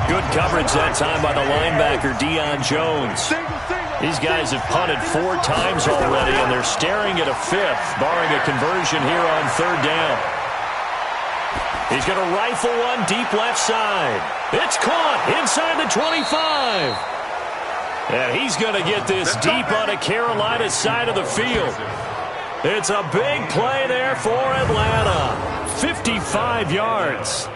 Good coverage that time by the linebacker, Deion Jones. These guys have punted 4 times already, and they're staring at a 5th, barring a conversion here on 3rd down. He's going to rifle one deep left side. It's caught inside the 25. And he's going to get this deep on the Carolina side of the field. It's a big play there for Atlanta. 55 yards.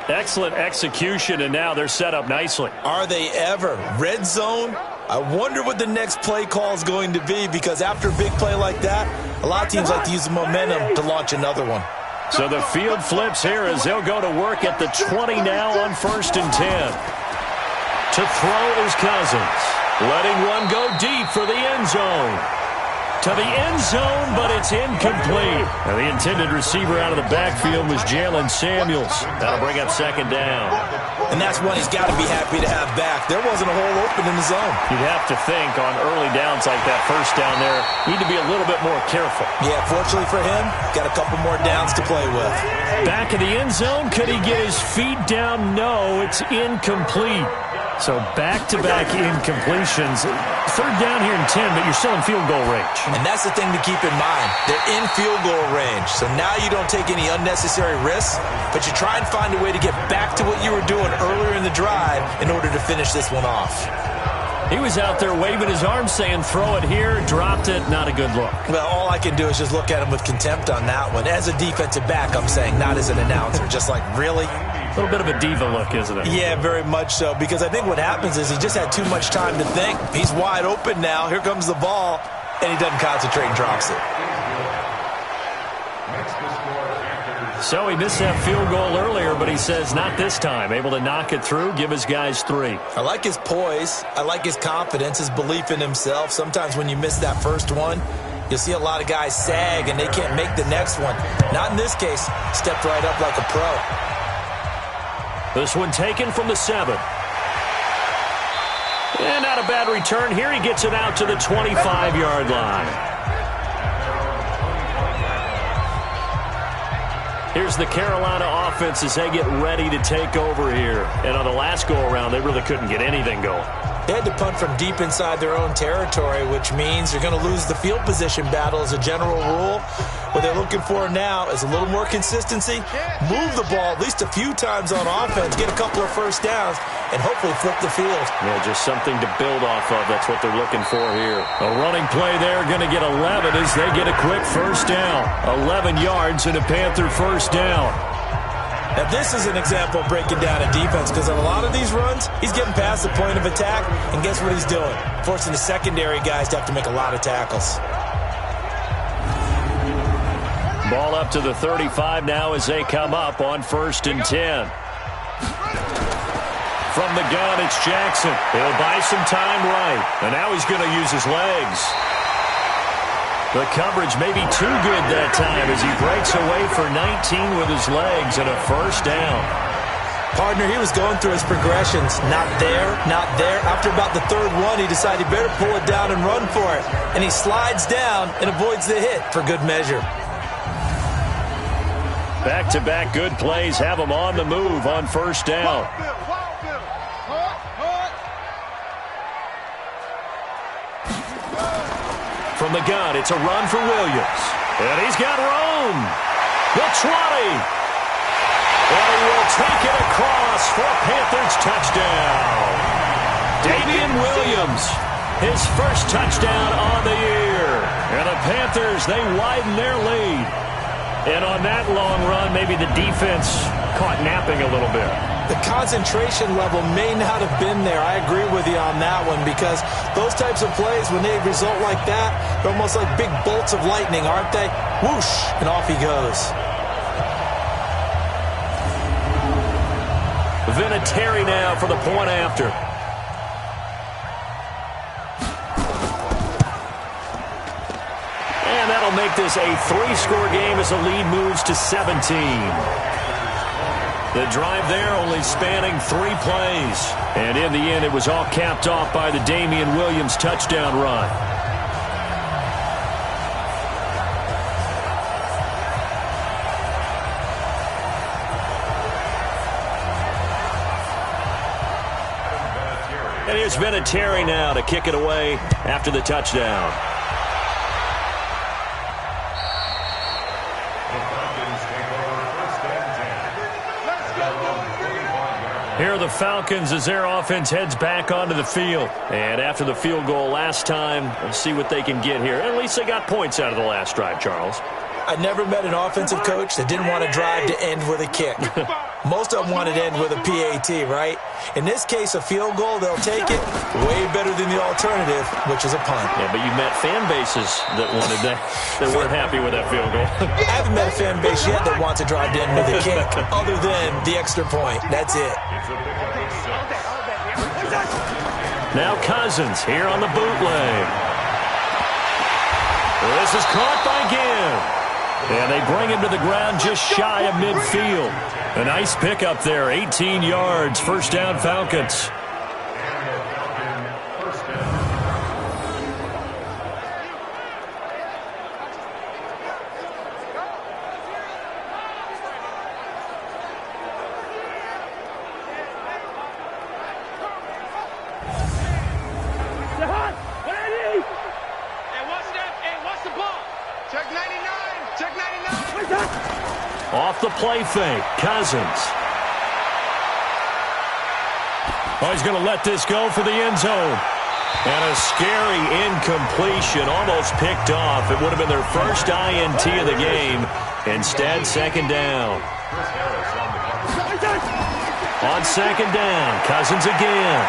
Excellent execution, and now they're set up nicely. Are they ever? Red zone? I wonder what the next play call is going to be, because after a big play like that, a lot of teams like to use the momentum to launch another one. So the field flips here as they'll go to work at the 20 now on 1st and 10. To throw is Cousins. Letting one go deep for the end zone. To the end zone, but it's incomplete. Now the intended receiver out of the backfield was Jalen Samuels. That'll bring up 2nd down. And that's one he's got to be happy to have back. There wasn't a hole open in the zone. You'd have to think on early downs like that 1st down there, need to be a little bit more careful. Yeah, fortunately for him, got a couple more downs to play with. Back in the end zone, could he get his feet down? No, it's incomplete. So back-to-back incompletions. 3rd down here and 10, but you're still in field goal range. And that's the thing to keep in mind. They're in field goal range. So now you don't take any unnecessary risks, but you try and find a way to get back to what you were doing earlier in the drive in order to finish this one off. He was out there waving his arms saying, throw it here, dropped it, not a good look. Well, all I can do is just look at him with contempt on that one. As a defensive back, I'm saying, not as an announcer. Just like, really? A little bit of a diva look, isn't it? Yeah, very much so, because I think what happens is he just had too much time to think. He's wide open now. Here comes the ball, and he doesn't concentrate and drops it. So he missed that field goal earlier, but he says not this time. Able to knock it through, give his guys 3. I like his poise. I like his confidence, his belief in himself. Sometimes when you miss that first one, you'll see a lot of guys sag, and they can't make the next one. Not in this case. Stepped right up like a pro. This one taken from the 7. And not a bad return here. He gets it out to the 25-yard line. Here's the Carolina offense as they get ready to take over here. And on the last go-around, they really couldn't get anything going. They had to punt from deep inside their own territory, which means you're going to lose the field position battle as a general rule. What they're looking for now is a little more consistency, move the ball at least a few times on offense, get a couple of first downs, and hopefully flip the field. Yeah, just something to build off of. That's what they're looking for here. A running play there, going to get 11 as they get a quick first down. 11 yards and a Panther first down. Now, this is an example of breaking down a defense because on a lot of these runs, he's getting past the point of attack, and guess what he's doing? Forcing the secondary guys to have to make a lot of tackles. Ball up to the 35 now as they come up on 1st and 10. From the gun, it's Jackson. He'll buy some time right, and now he's going to use his legs. The coverage may be too good that time as he breaks away for 19 with his legs and a first down. Partner, he was going through his progressions. Not there, not there. After about the third one, he decided he better pull it down and run for it. And he slides down and avoids the hit for good measure. Back-to-back good plays have him on the move on first down. From the gun, it's a run for Williams. And he's got room. The 20. And he will take it across for a Panthers touchdown. Damian Williams, his first touchdown on the year. And the Panthers, they widen their lead. And on that long run, maybe the defense caught napping a little bit. The concentration level may not have been there. I agree with you on that one because those types of plays, when they result like that, they're almost like big bolts of lightning, aren't they? Whoosh, and off he goes. Vinatieri now for the point after. And that'll make this a 3-score game as the lead moves to 17. The drive there only spanning 3 plays. And in the end, it was all capped off by the Damian Williams touchdown run. And here's Vinatieri now to kick it away after the touchdown. Here are the Falcons as their offense heads back onto the field. And after the field goal last time, let's see what they can get here. At least they got points out of the last drive, Charles. I never met an offensive coach that didn't want to drive to end with a kick. Most of them wanted to end with a PAT, right? In this case, a field goal, they'll take it. Way better than the alternative, which is a punt. Yeah, but you met fan bases that wanted that, that weren't happy with that field goal. I haven't met a fan base yet that wants to drive to end with a kick, other than the extra point. That's it. Now Cousins here on the bootleg. This is caught by Gibb. And they bring him to the ground just shy of midfield. A nice pickup there, 18 yards, first down Falcons. Off the play fake, Cousins. Oh, he's going to let this go for the end zone. And a scary incompletion, almost picked off. It would have been their first INT of the game. Instead, second down. On second down, Cousins again.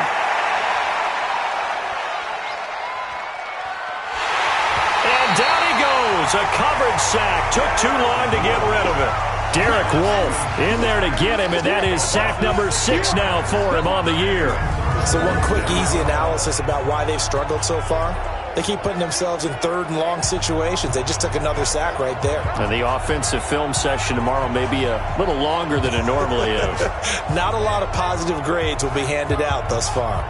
And down he goes. A coverage sack. Took too long to get rid of it. Derek Wolfe in there to get him, and that is sack number 6 now for him on the year. So one quick, easy analysis about why they've struggled so far. They keep putting themselves in third and long situations. They just took another sack right there. And the offensive film session tomorrow may be a little longer than it normally is. Not a lot of positive grades will be handed out thus far.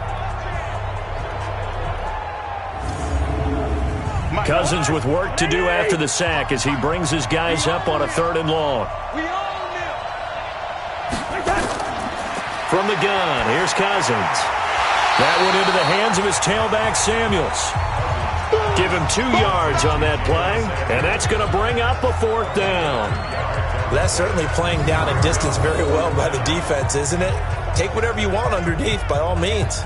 Cousins with work to do after the sack as he brings his guys up on a 3rd and long. From the gun, here's Cousins. That went into the hands of his tailback, Samuels. Give him 2 yards on that play, and that's going to bring up a 4th down. That's certainly playing down and distance very well by the defense, isn't it? Take whatever you want underneath, by all means.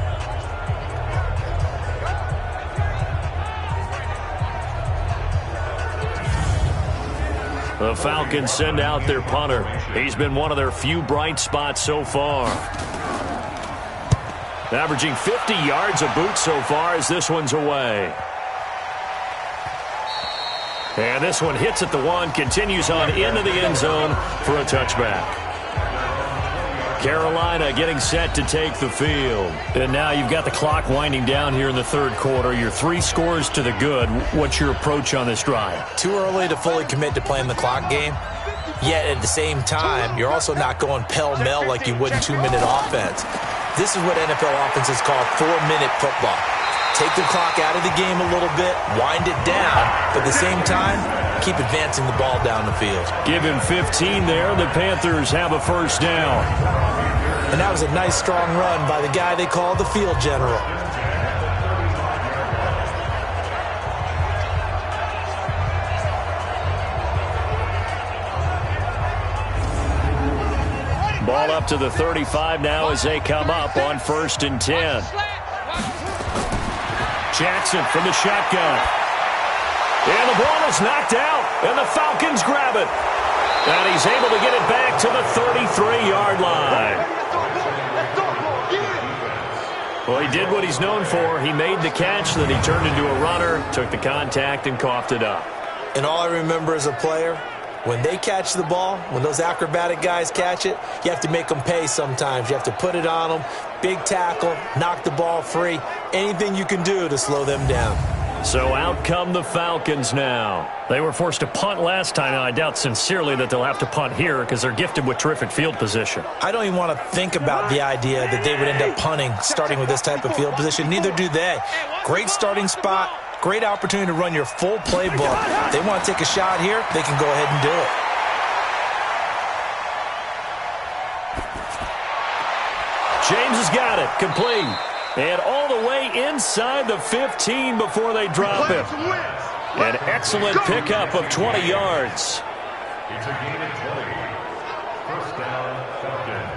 The Falcons send out their punter. He's been one of their few bright spots so far. Averaging 50 yards a boot so far as this one's away. And this one hits at the 1, continues on into the end zone for a touchback. Carolina getting set to take the field. And now you've got the clock winding down here in the 3rd quarter. You're 3 scores to the good. What's your approach on this drive? Too early to fully commit to playing the clock game. Yet at the same time, you're also not going pell-mell like you would in 2-minute offense. This is what NFL offenses call 4-minute football. Take the clock out of the game a little bit, wind it down, but at the same time, keep advancing the ball down the field. Give him 15 there. The Panthers have a 1st down. And that was a nice, strong run by the guy they call the field general. Ball up to the 35 now as they come up on 1st and 10. Jackson from the shotgun. And the ball is knocked out, and the Falcons grab it. And he's able to get it back to the 33-yard line. Well, he did what he's known for. He made the catch, then he turned into a runner, took the contact, and coughed it up. And all I remember as a player, when they catch the ball, when those acrobatic guys catch it, you have to make them pay sometimes. You have to put it on them, big tackle, knock the ball free, anything you can do to slow them down. So out come the Falcons now. They were forced to punt last time, and I doubt sincerely that they'll have to punt here because they're gifted with terrific field position. I don't even want to think about the idea that they would end up punting starting with this type of field position. Neither do they. Great starting spot. Great opportunity to run your full playbook. If they want to take a shot here, they can go ahead and do it. James has got it. Complete. And all the way inside the 15 before they drop him. An excellent pickup of 20 yards. It's a gain of 20. 1st down, Falcons.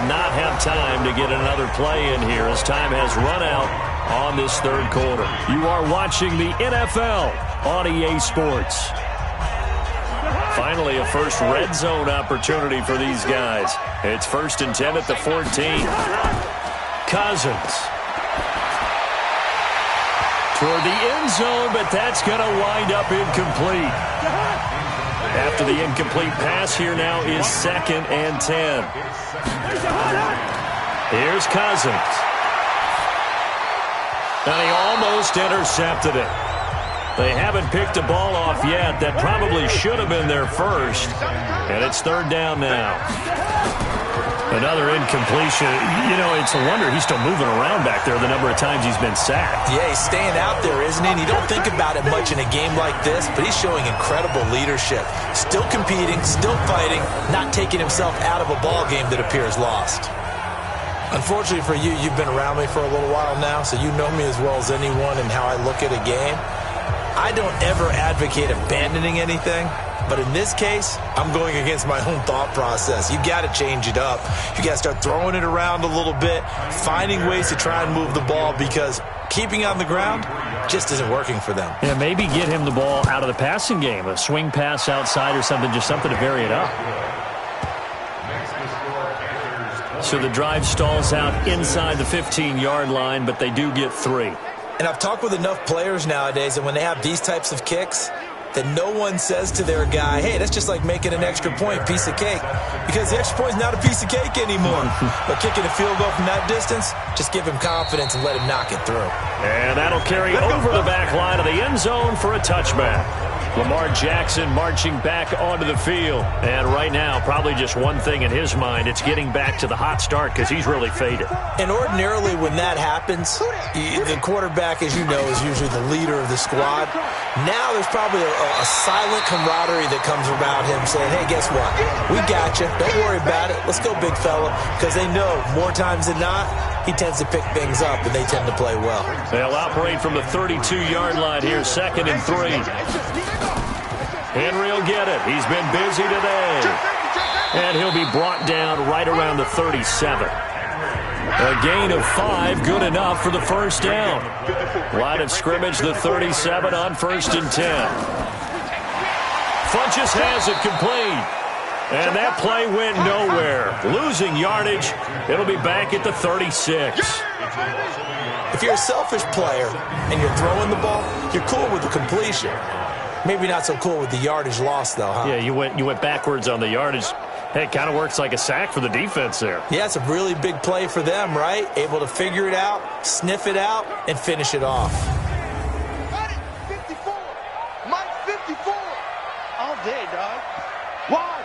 Not have time to get another play in here as time has run out on this 3rd quarter. You are watching the NFL on EA Sports. Finally, a first red zone opportunity for these guys. It's 1st and 10 at the 14. Cousins. Toward the end zone, but that's going to wind up incomplete. After the incomplete pass, here now is 2nd and 10. Here's Cousins. And he almost intercepted it. They haven't picked a ball off yet. That probably should have been their first. And it's 3rd down now. Another incompletion. You know, it's a wonder he's still moving around back there the number of times he's been sacked. Yeah, he's staying out there, isn't he? And you don't think about it much in a game like this, but he's showing incredible leadership. Still competing, still fighting, not taking himself out of a ball game that appears lost. Unfortunately for you, you've been around me for a little while now, so you know me as well as anyone and how I look at a game. I don't ever advocate abandoning anything. But in this case, I'm going against my own thought process. You got to change it up. You got to start throwing it around a little bit, finding ways to try and move the ball because keeping on the ground just isn't working for them. Yeah, maybe get him the ball out of the passing game, a swing pass outside or something, just something to vary it up. So the drive stalls out inside the 15-yard line, but they do get 3. And I've talked with enough players nowadays, and when they have these types of kicks, that no one says to their guy, hey, that's just like making an extra point, piece of cake. Because the extra point is not a piece of cake anymore. But kicking a field goal from that distance, just give him confidence and let him knock it through. And that'll carry over the back line of the end zone for a touchback. Lamar Jackson marching back onto the field. And right now, probably just one thing in his mind. It's getting back to the hot start because he's really faded. And ordinarily when that happens, the quarterback, as you know, is usually the leader of the squad. Now there's probably a silent camaraderie that comes around him saying, hey, guess what? We got you. Don't worry about it. Let's go, big fella. Because they know more times than not, he tends to pick things up, and they tend to play well. They'll operate from the 32-yard line here, 2nd and 3. Henry will get it. He's been busy today. And he'll be brought down right around the 37. A gain of 5, good enough for the first down. Line of scrimmage, the 37 on 1st and 10. Funchess has it complete. And that play went nowhere. Losing yardage. It'll be back at the 36. If you're a selfish player and you're throwing the ball, you're cool with the completion. Maybe not so cool with the yardage loss, though, huh? Yeah, you went backwards on the yardage. Hey, it kind of works like a sack for the defense there. Yeah, it's a really big play for them, right? Able to figure it out, sniff it out, and finish it off. 54. Mike 54. All day, dog. Why?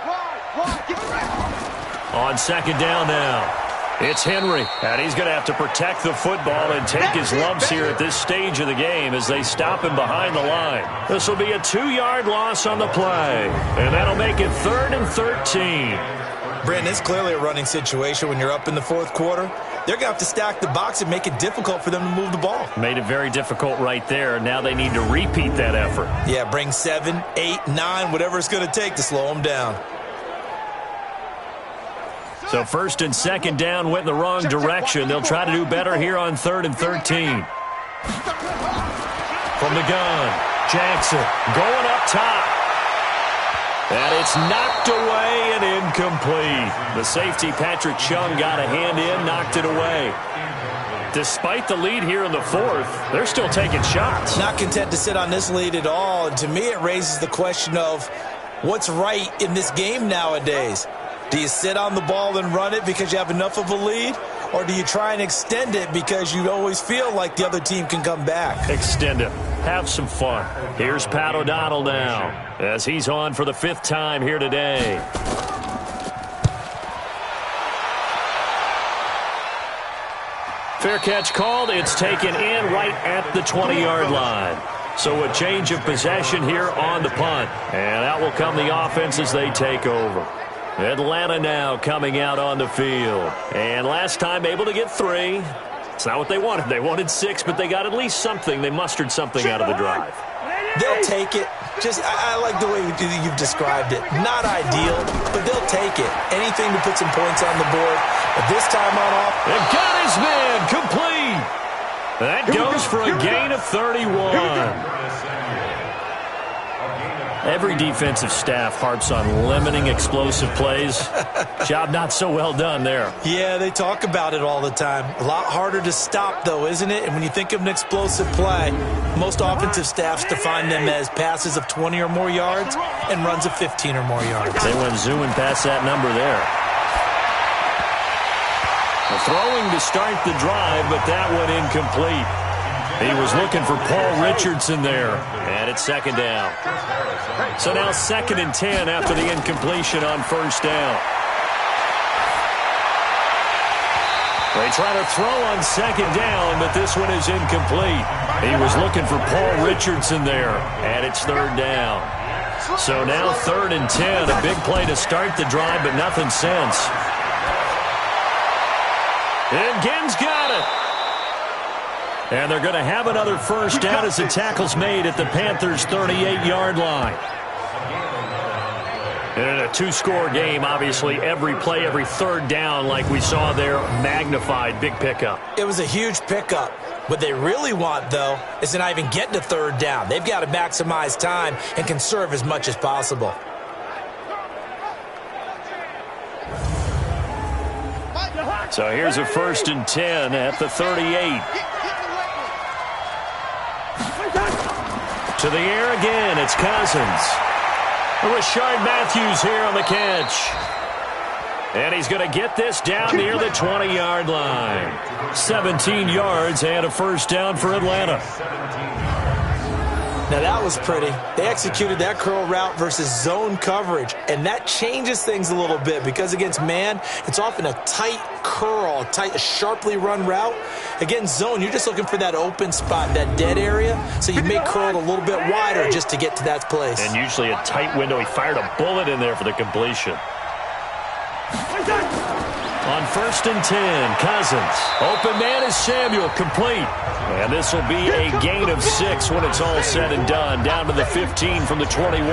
Get back. On 2nd down now. It's Henry, and he's going to have to protect the football and take his lumps here at this stage of the game as they stop him behind the line. This will be a 2-yard loss on the play, and that'll make it 3rd and 13. Brandon, it's clearly a running situation when you're up in the 4th quarter. They're going to have to stack the box and make it difficult for them to move the ball. Made it very difficult right there. Now they need to repeat that effort. Yeah, bring 7, 8, 9, whatever it's going to take to slow them down. So 1st and 2nd down went in the wrong direction. They'll try to do better here on 3rd and 13. From the gun, Jackson going up top. And it's knocked away and incomplete. The safety, Patrick Chung, got a hand in, knocked it away. Despite the lead here in the 4th, they're still taking shots. Not content to sit on this lead at all. And to me, it raises the question of what's right in this game nowadays. Do you sit on the ball and run it because you have enough of a lead? Or do you try and extend it because you always feel like the other team can come back? Extend it. Have some fun. Here's Pat O'Donnell now as he's on for the 5th time here today. Fair catch called. It's taken in right at the 20-yard line. So a change of possession here on the punt. And out will come the offense as they take over. Atlanta now coming out on the field. And last time able to get 3. It's not what they wanted. They wanted 6, but they got at least something. They mustered something out of the drive. They'll take it. I like the way you've described it. Not ideal, but they'll take it. Anything to put some points on the board. But this time on off. And got his man complete. That goes for a gain of 31. Every defensive staff harps on limiting explosive plays. Job not so well done there. Yeah, they talk about it all the time. A lot harder to stop, though, isn't it? And when you think of an explosive play, most offensive staffs define them as passes of 20 or more yards and runs of 15 or more yards. They went zooming past that number there. The throwing to start the drive, but that one incomplete. He was looking for Paul Richardson there. And it's 2nd down. So now 2nd and 10 after the incompletion on 1st down. They try to throw on 2nd down, but this one is incomplete. He was looking for Paul Richardson there. And it's 3rd down. So now 3rd and 10. A big play to start the drive, but nothing since. And Ginn's got it. And they're going to have another first down as the tackle's made at the Panthers' 38-yard line. And in a 2-score game, obviously, every play, every 3rd down, like we saw there, magnified. Big pickup. It was a huge pickup. What they really want, though, is to not even get to 3rd down. They've got to maximize time and conserve as much as possible. So here's a 1st and 10 at the 38. To the air again, it's Cousins. Rashard Matthews here on the catch. And he's going to get this down near the 20-yard line. 17 yards and a first down for Atlanta. Now that was pretty. They executed that curl route versus zone coverage, and that changes things a little bit because against man, it's often a tight curl, a sharply run route. Against zone, you're just looking for that open spot, that dead area, so you may curl it a little bit wider just to get to that place. And usually a tight window. He fired a bullet in there for the completion. On 1st and 10, Cousins. Open man is Samuel, complete. And this will be a gain of 6 when it's all said and done. Down to the 15 from the 21.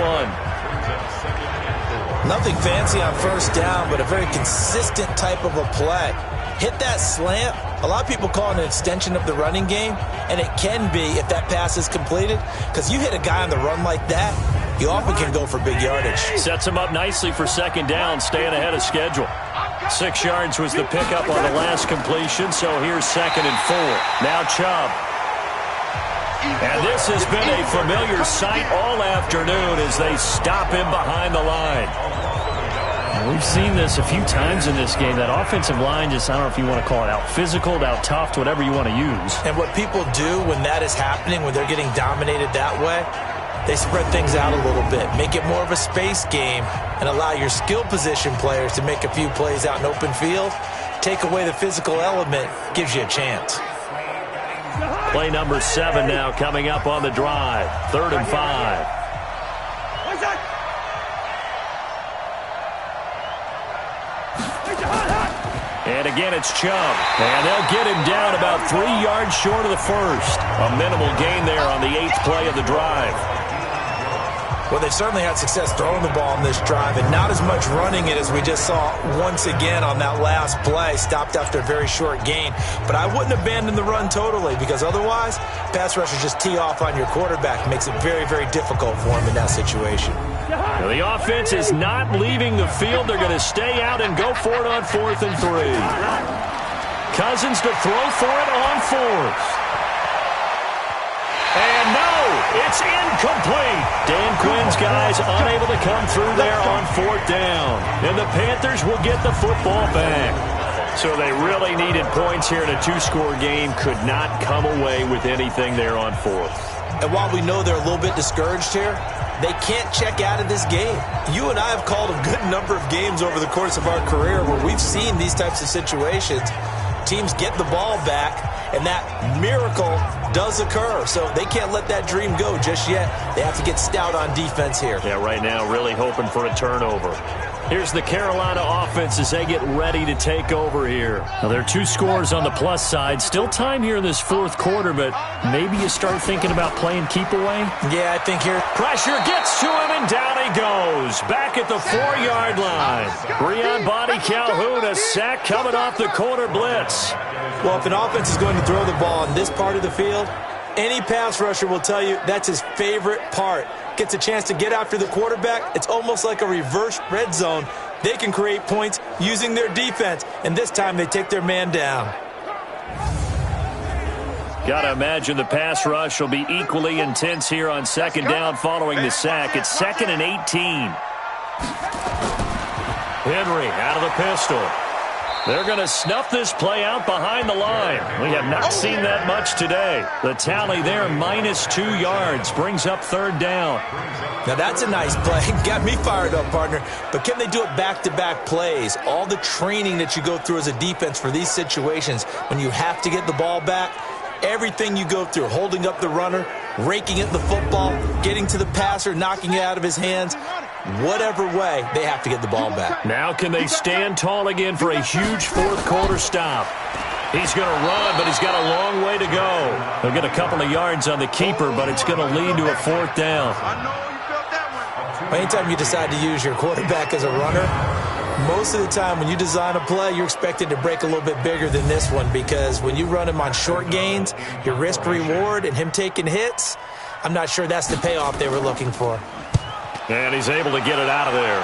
Nothing fancy on 1st down, but a very consistent type of a play. Hit that slant. A lot of people call it an extension of the running game, and it can be if that pass is completed, because you hit a guy on the run like that, you often can go for big yardage. Sets him up nicely for 2nd down, staying ahead of schedule. 6 yards was the pickup on the last completion, so here's 2nd and 4. Now Chubb. And this has been a familiar sight all afternoon as they stop him behind the line. We've seen this a few times in this game. That offensive line just, I don't know if you want to call it out physical, out tough, whatever you want to use. And what people do when that is happening, when they're getting dominated that way, they spread things out a little bit, make it more of a space game, and allow your skill position players to make a few plays out in open field. Take away the physical element, gives you a chance. Play number 7 now coming up on the drive. 3rd and 5. And again, it's Chubb. And they'll get him down about 3 yards short of the first. A minimal gain there on the 8th play of the drive. Well, they certainly had success throwing the ball in this drive, and not as much running it as we just saw once again on that last play. Stopped after a very short gain. But I wouldn't abandon the run totally, because otherwise, pass rushers just tee off on your quarterback. It makes it very, very difficult for him in that situation. Now, the offense is not leaving the field. They're going to stay out and go for it on 4th and 3. Cousins to throw for it on 4th. And no, it's incomplete. Dan Quinn's guys unable to come through there on 4th down. And the Panthers will get the football back. So they really needed points here in a 2-score game. Could not come away with anything there on 4th. And while we know they're a little bit discouraged here, they can't check out of this game. You and I have called a good number of games over the course of our career where we've seen these types of situations. Teams get the ball back, and that miracle does occur. So they can't let that dream go just yet. They have to get stout on defense here. Yeah, right now really hoping for a turnover. Here's the Carolina offense as they get ready to take over here. Now, there are 2 scores on the plus side. Still time here in this 4th quarter, but maybe you start thinking about playing keep away. Yeah, I think here. Pressure gets to him, and down he goes. Back at the 4-yard line. Breon Body Calhoun, a sack coming off the corner blitz. Well, if an offense is going to throw the ball in this part of the field, any pass rusher will tell you that's his favorite part. Gets a chance to get after the quarterback. It's almost like a reverse red zone. They can create points using their defense, and this time they take their man down. Gotta imagine the pass rush will be equally intense here on 2nd down following the sack. It's 2nd and 18. Henry out of the pistol. They're going to snuff this play out behind the line. We have not seen that much today. The tally there, -2 yards, brings up 3rd down. Now that's a nice play. Got me fired up, partner. But can they do it back-to-back plays? All the training that you go through as a defense for these situations, when you have to get the ball back, everything you go through, holding up the runner, raking at the football, getting to the passer, knocking it out of his hands, whatever way, they have to get the ball back. Now can they stand tall again for a huge 4th quarter stop? He's going to run, but he's got a long way to go. They'll get a couple of yards on the keeper, but it's going to lead to a 4th down. Anytime you decide to use your quarterback as a runner, most of the time when you design a play, you're expected to break a little bit bigger than this one, because when you run him on short gains, your risk-reward and him taking hits, I'm not sure that's the payoff they were looking for. And he's able to get it out of there.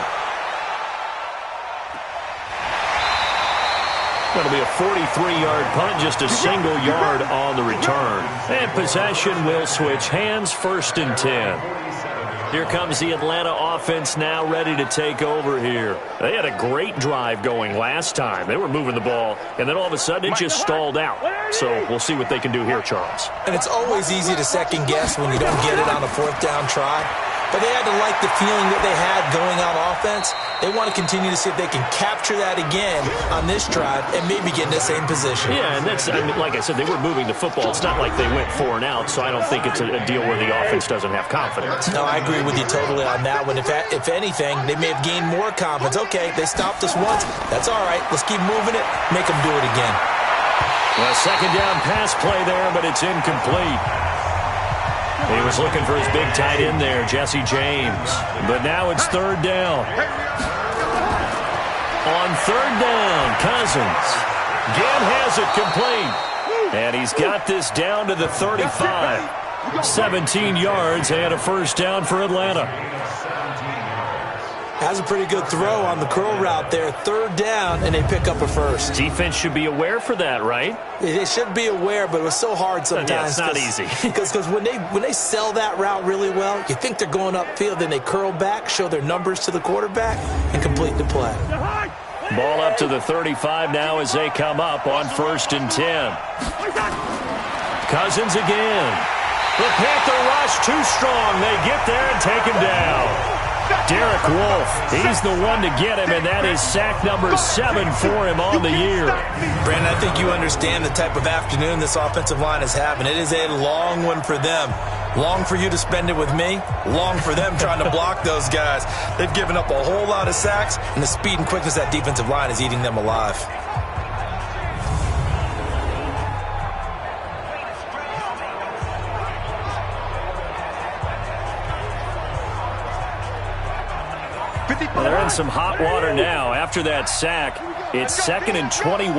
That'll be a 43-yard punt, just a single yard on the return. And possession will switch hands, 1st and 10. Here comes the Atlanta offense now ready to take over here. They had a great drive going last time. They were moving the ball, and then all of a sudden it just stalled out. So we'll see what they can do here, Charles. And it's always easy to second guess when you don't get it on a fourth down try. But they had to like the feeling that they had going on offense. They want to continue to see if they can capture that again on this drive and maybe get in the same position. Yeah, and that's, I mean, like I said, they were moving the football. It's not like they went 4 and out, so I don't think it's a deal where the offense doesn't have confidence. No, I agree with you totally on that one. If anything, they may have gained more confidence. Okay, they stopped us once. That's all right. Let's keep moving it. Make them do it again. Well, second down pass play there, but it's incomplete. He was looking for his big tight end there, Jesse James. But now it's third down. On third down, Cousins. Again has it complete. And he's got this down to the 35. 17 yards and a first down for Atlanta. Has a pretty good throw on the curl route there. Third down, and they pick up a first. Defense should be aware for that, right? They should be aware, but it was so hard sometimes. Yeah, it's not easy. Because when they sell that route really well, you think they're going upfield, then they curl back, show their numbers to the quarterback, and complete the play. Ball up to the 35 now as they come up on 1st and 10. Cousins again. The Panther rush too strong. They get there and take him down. Derek Wolfe, he's the one to get him, and that is sack number 7 for him on the year. Brandon, I think you understand the type of afternoon this offensive line is having. It is a long one for them. Long for you to spend it with me. Long for them trying to block those guys. They've given up a whole lot of sacks, and the speed and quickness of that defensive line is eating them alive. Well, they're in some hot water now. After that sack, it's 2nd and 21.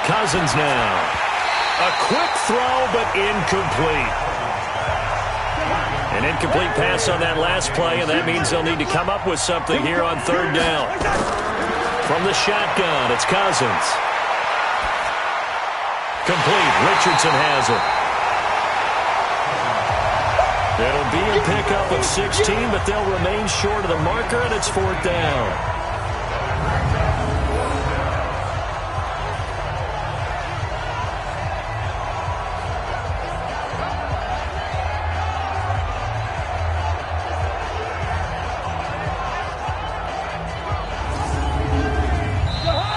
Cousins now. A quick throw, but incomplete. An incomplete pass on that last play, and that means they'll need to come up with something here on third down. From the shotgun, it's Cousins. Complete. Richardson has it. It'll be a pickup of 16, but they'll remain short of the marker, and it's 4th down.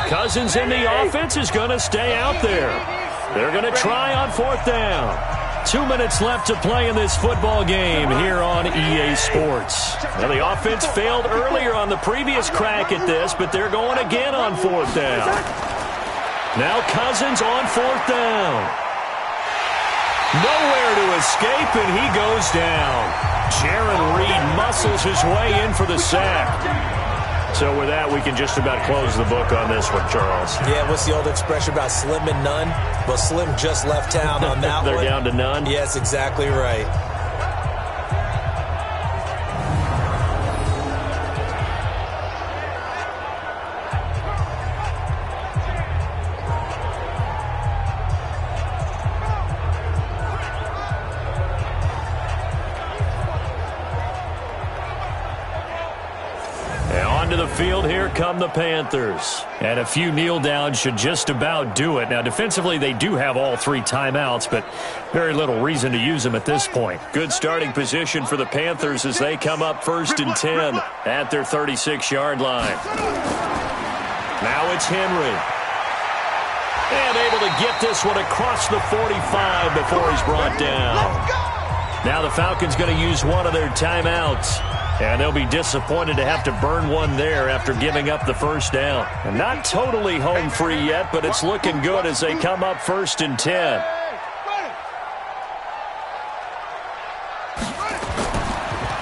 Cousins in the offense is going to stay out there. They're going to try on 4th down. 2 minutes left to play in this football game here on EA Sports. Now, the offense failed earlier on the previous crack at this, but they're going again on 4th down. Now Cousins on 4th down. Nowhere to escape, and he goes down. Jaron Reed muscles his way in for the sack. So with that, we can just about close the book on this one, Charles. Yeah, what's the old expression about slim and none? Well, Slim just left town on that They're one. down to none? Yes, exactly right. To the field, here come the Panthers. And a few kneel downs should just about do it. Now, defensively, they do have all 3 timeouts, but very little reason to use them at this point. Good starting position for the Panthers as they come up 1st and 10 at their 36-yard line. Now it's Henry. And able to get this one across the 45 before he's brought down. Now the Falcons going to use one of their timeouts. And they'll be disappointed to have to burn one there after giving up the first down. And not totally home free yet, but it's looking good as they come up 1st and 10.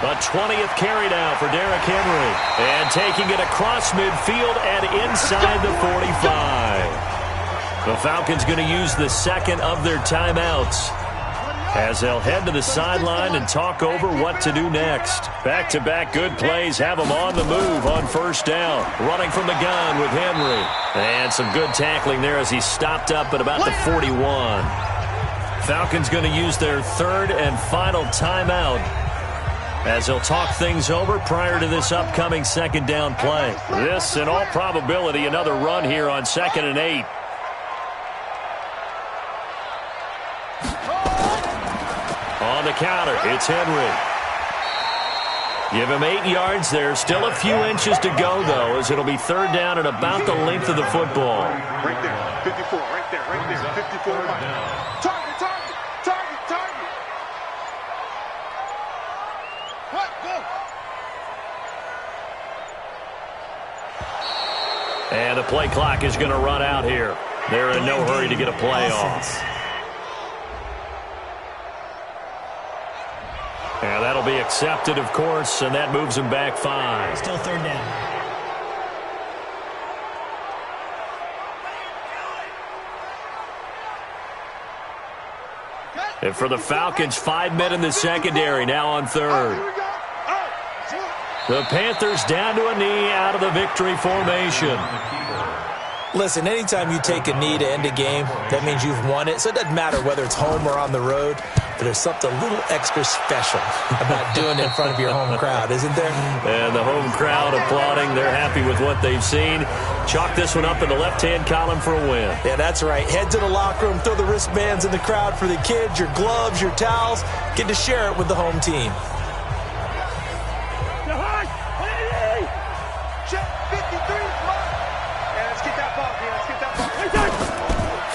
A 20th carry now for Derrick Henry. And taking it across midfield and inside the 45. The Falcons going to use the second of their timeouts as they'll head to the sideline and talk over what to do next. Back-to-back good plays have them on the move on 1st down. Running from the gun with Henry. And some good tackling there as he stopped up at about the 41. Falcons going to use their 3rd and final timeout as they'll talk things over prior to this upcoming second down play. This, in all probability, another run here on 2nd and 8. On the counter, it's Henry. Give him 8 yards there. Still a few inches to go, though, as it'll be 3rd down and about the length of the football. Right there, 54, right there, 54. Target. What? Go. And the play clock is going to run out here. They're in no hurry to get a play off. And that'll be accepted, of course, and that moves him back 5. Still 3rd down. And for the Falcons, 5 men in the secondary, now on 3rd. The Panthers down to a knee out of the victory formation. Listen, anytime you take a knee to end a game, that means you've won it. So it doesn't matter whether it's home or on the road, but there's something a little extra special about doing it in front of your home crowd, isn't there? And the home crowd applauding. They're happy with what they've seen. Chalk this one up in the left-hand column for a win. Yeah, that's right. Head to the locker room, throw the wristbands in the crowd for the kids, your gloves, your towels. Get to share it with the home team.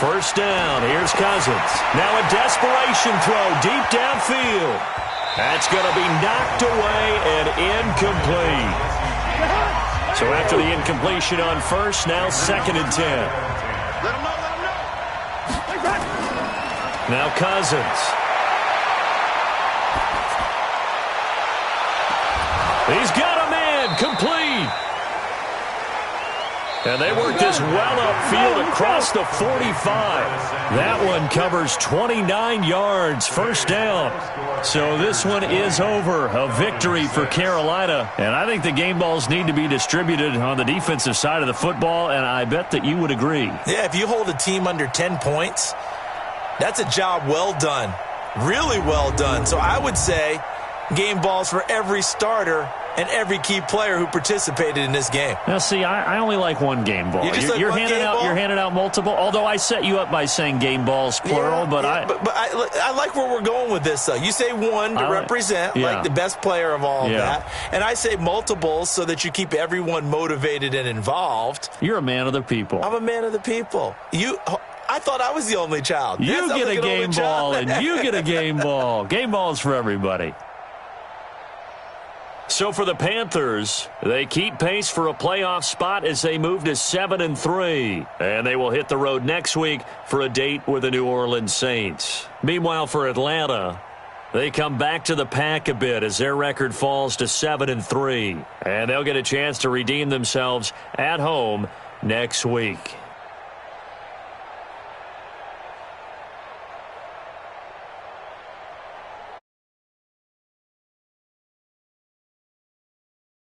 First down, here's Cousins. Now a desperation throw deep downfield. That's going to be knocked away and incomplete. So after the incompletion on first, now 2nd and 10. Let him know. Now Cousins. He's got a man, complete. And they work this well upfield across the 45. That one covers 29 yards, first down. So this one is over. A victory for Carolina. And I think the game balls need to be distributed on the defensive side of the football, and I bet that you would agree. Yeah, if you hold a team under 10 points, that's a job well done. Really well done. So I would say game balls for every starter and every key player who participated in this game. Now, see, I only like one game ball. You're handing out multiple. Although I set you up by saying game balls plural, but I like where we're going with this. Though you say one to represent like the best player of all of that, and I say multiples so that you keep everyone motivated and involved. You're a man of the people. I'm a man of the people. I thought I was the only child. You get a game ball, and you get a game ball. Game balls for everybody. So for the Panthers, they keep pace for a playoff spot as they move to 7-3. And they will hit the road next week for a date with the New Orleans Saints. Meanwhile, for Atlanta, they come back to the pack a bit as their record falls to 7-3. And they'll get a chance to redeem themselves at home next week.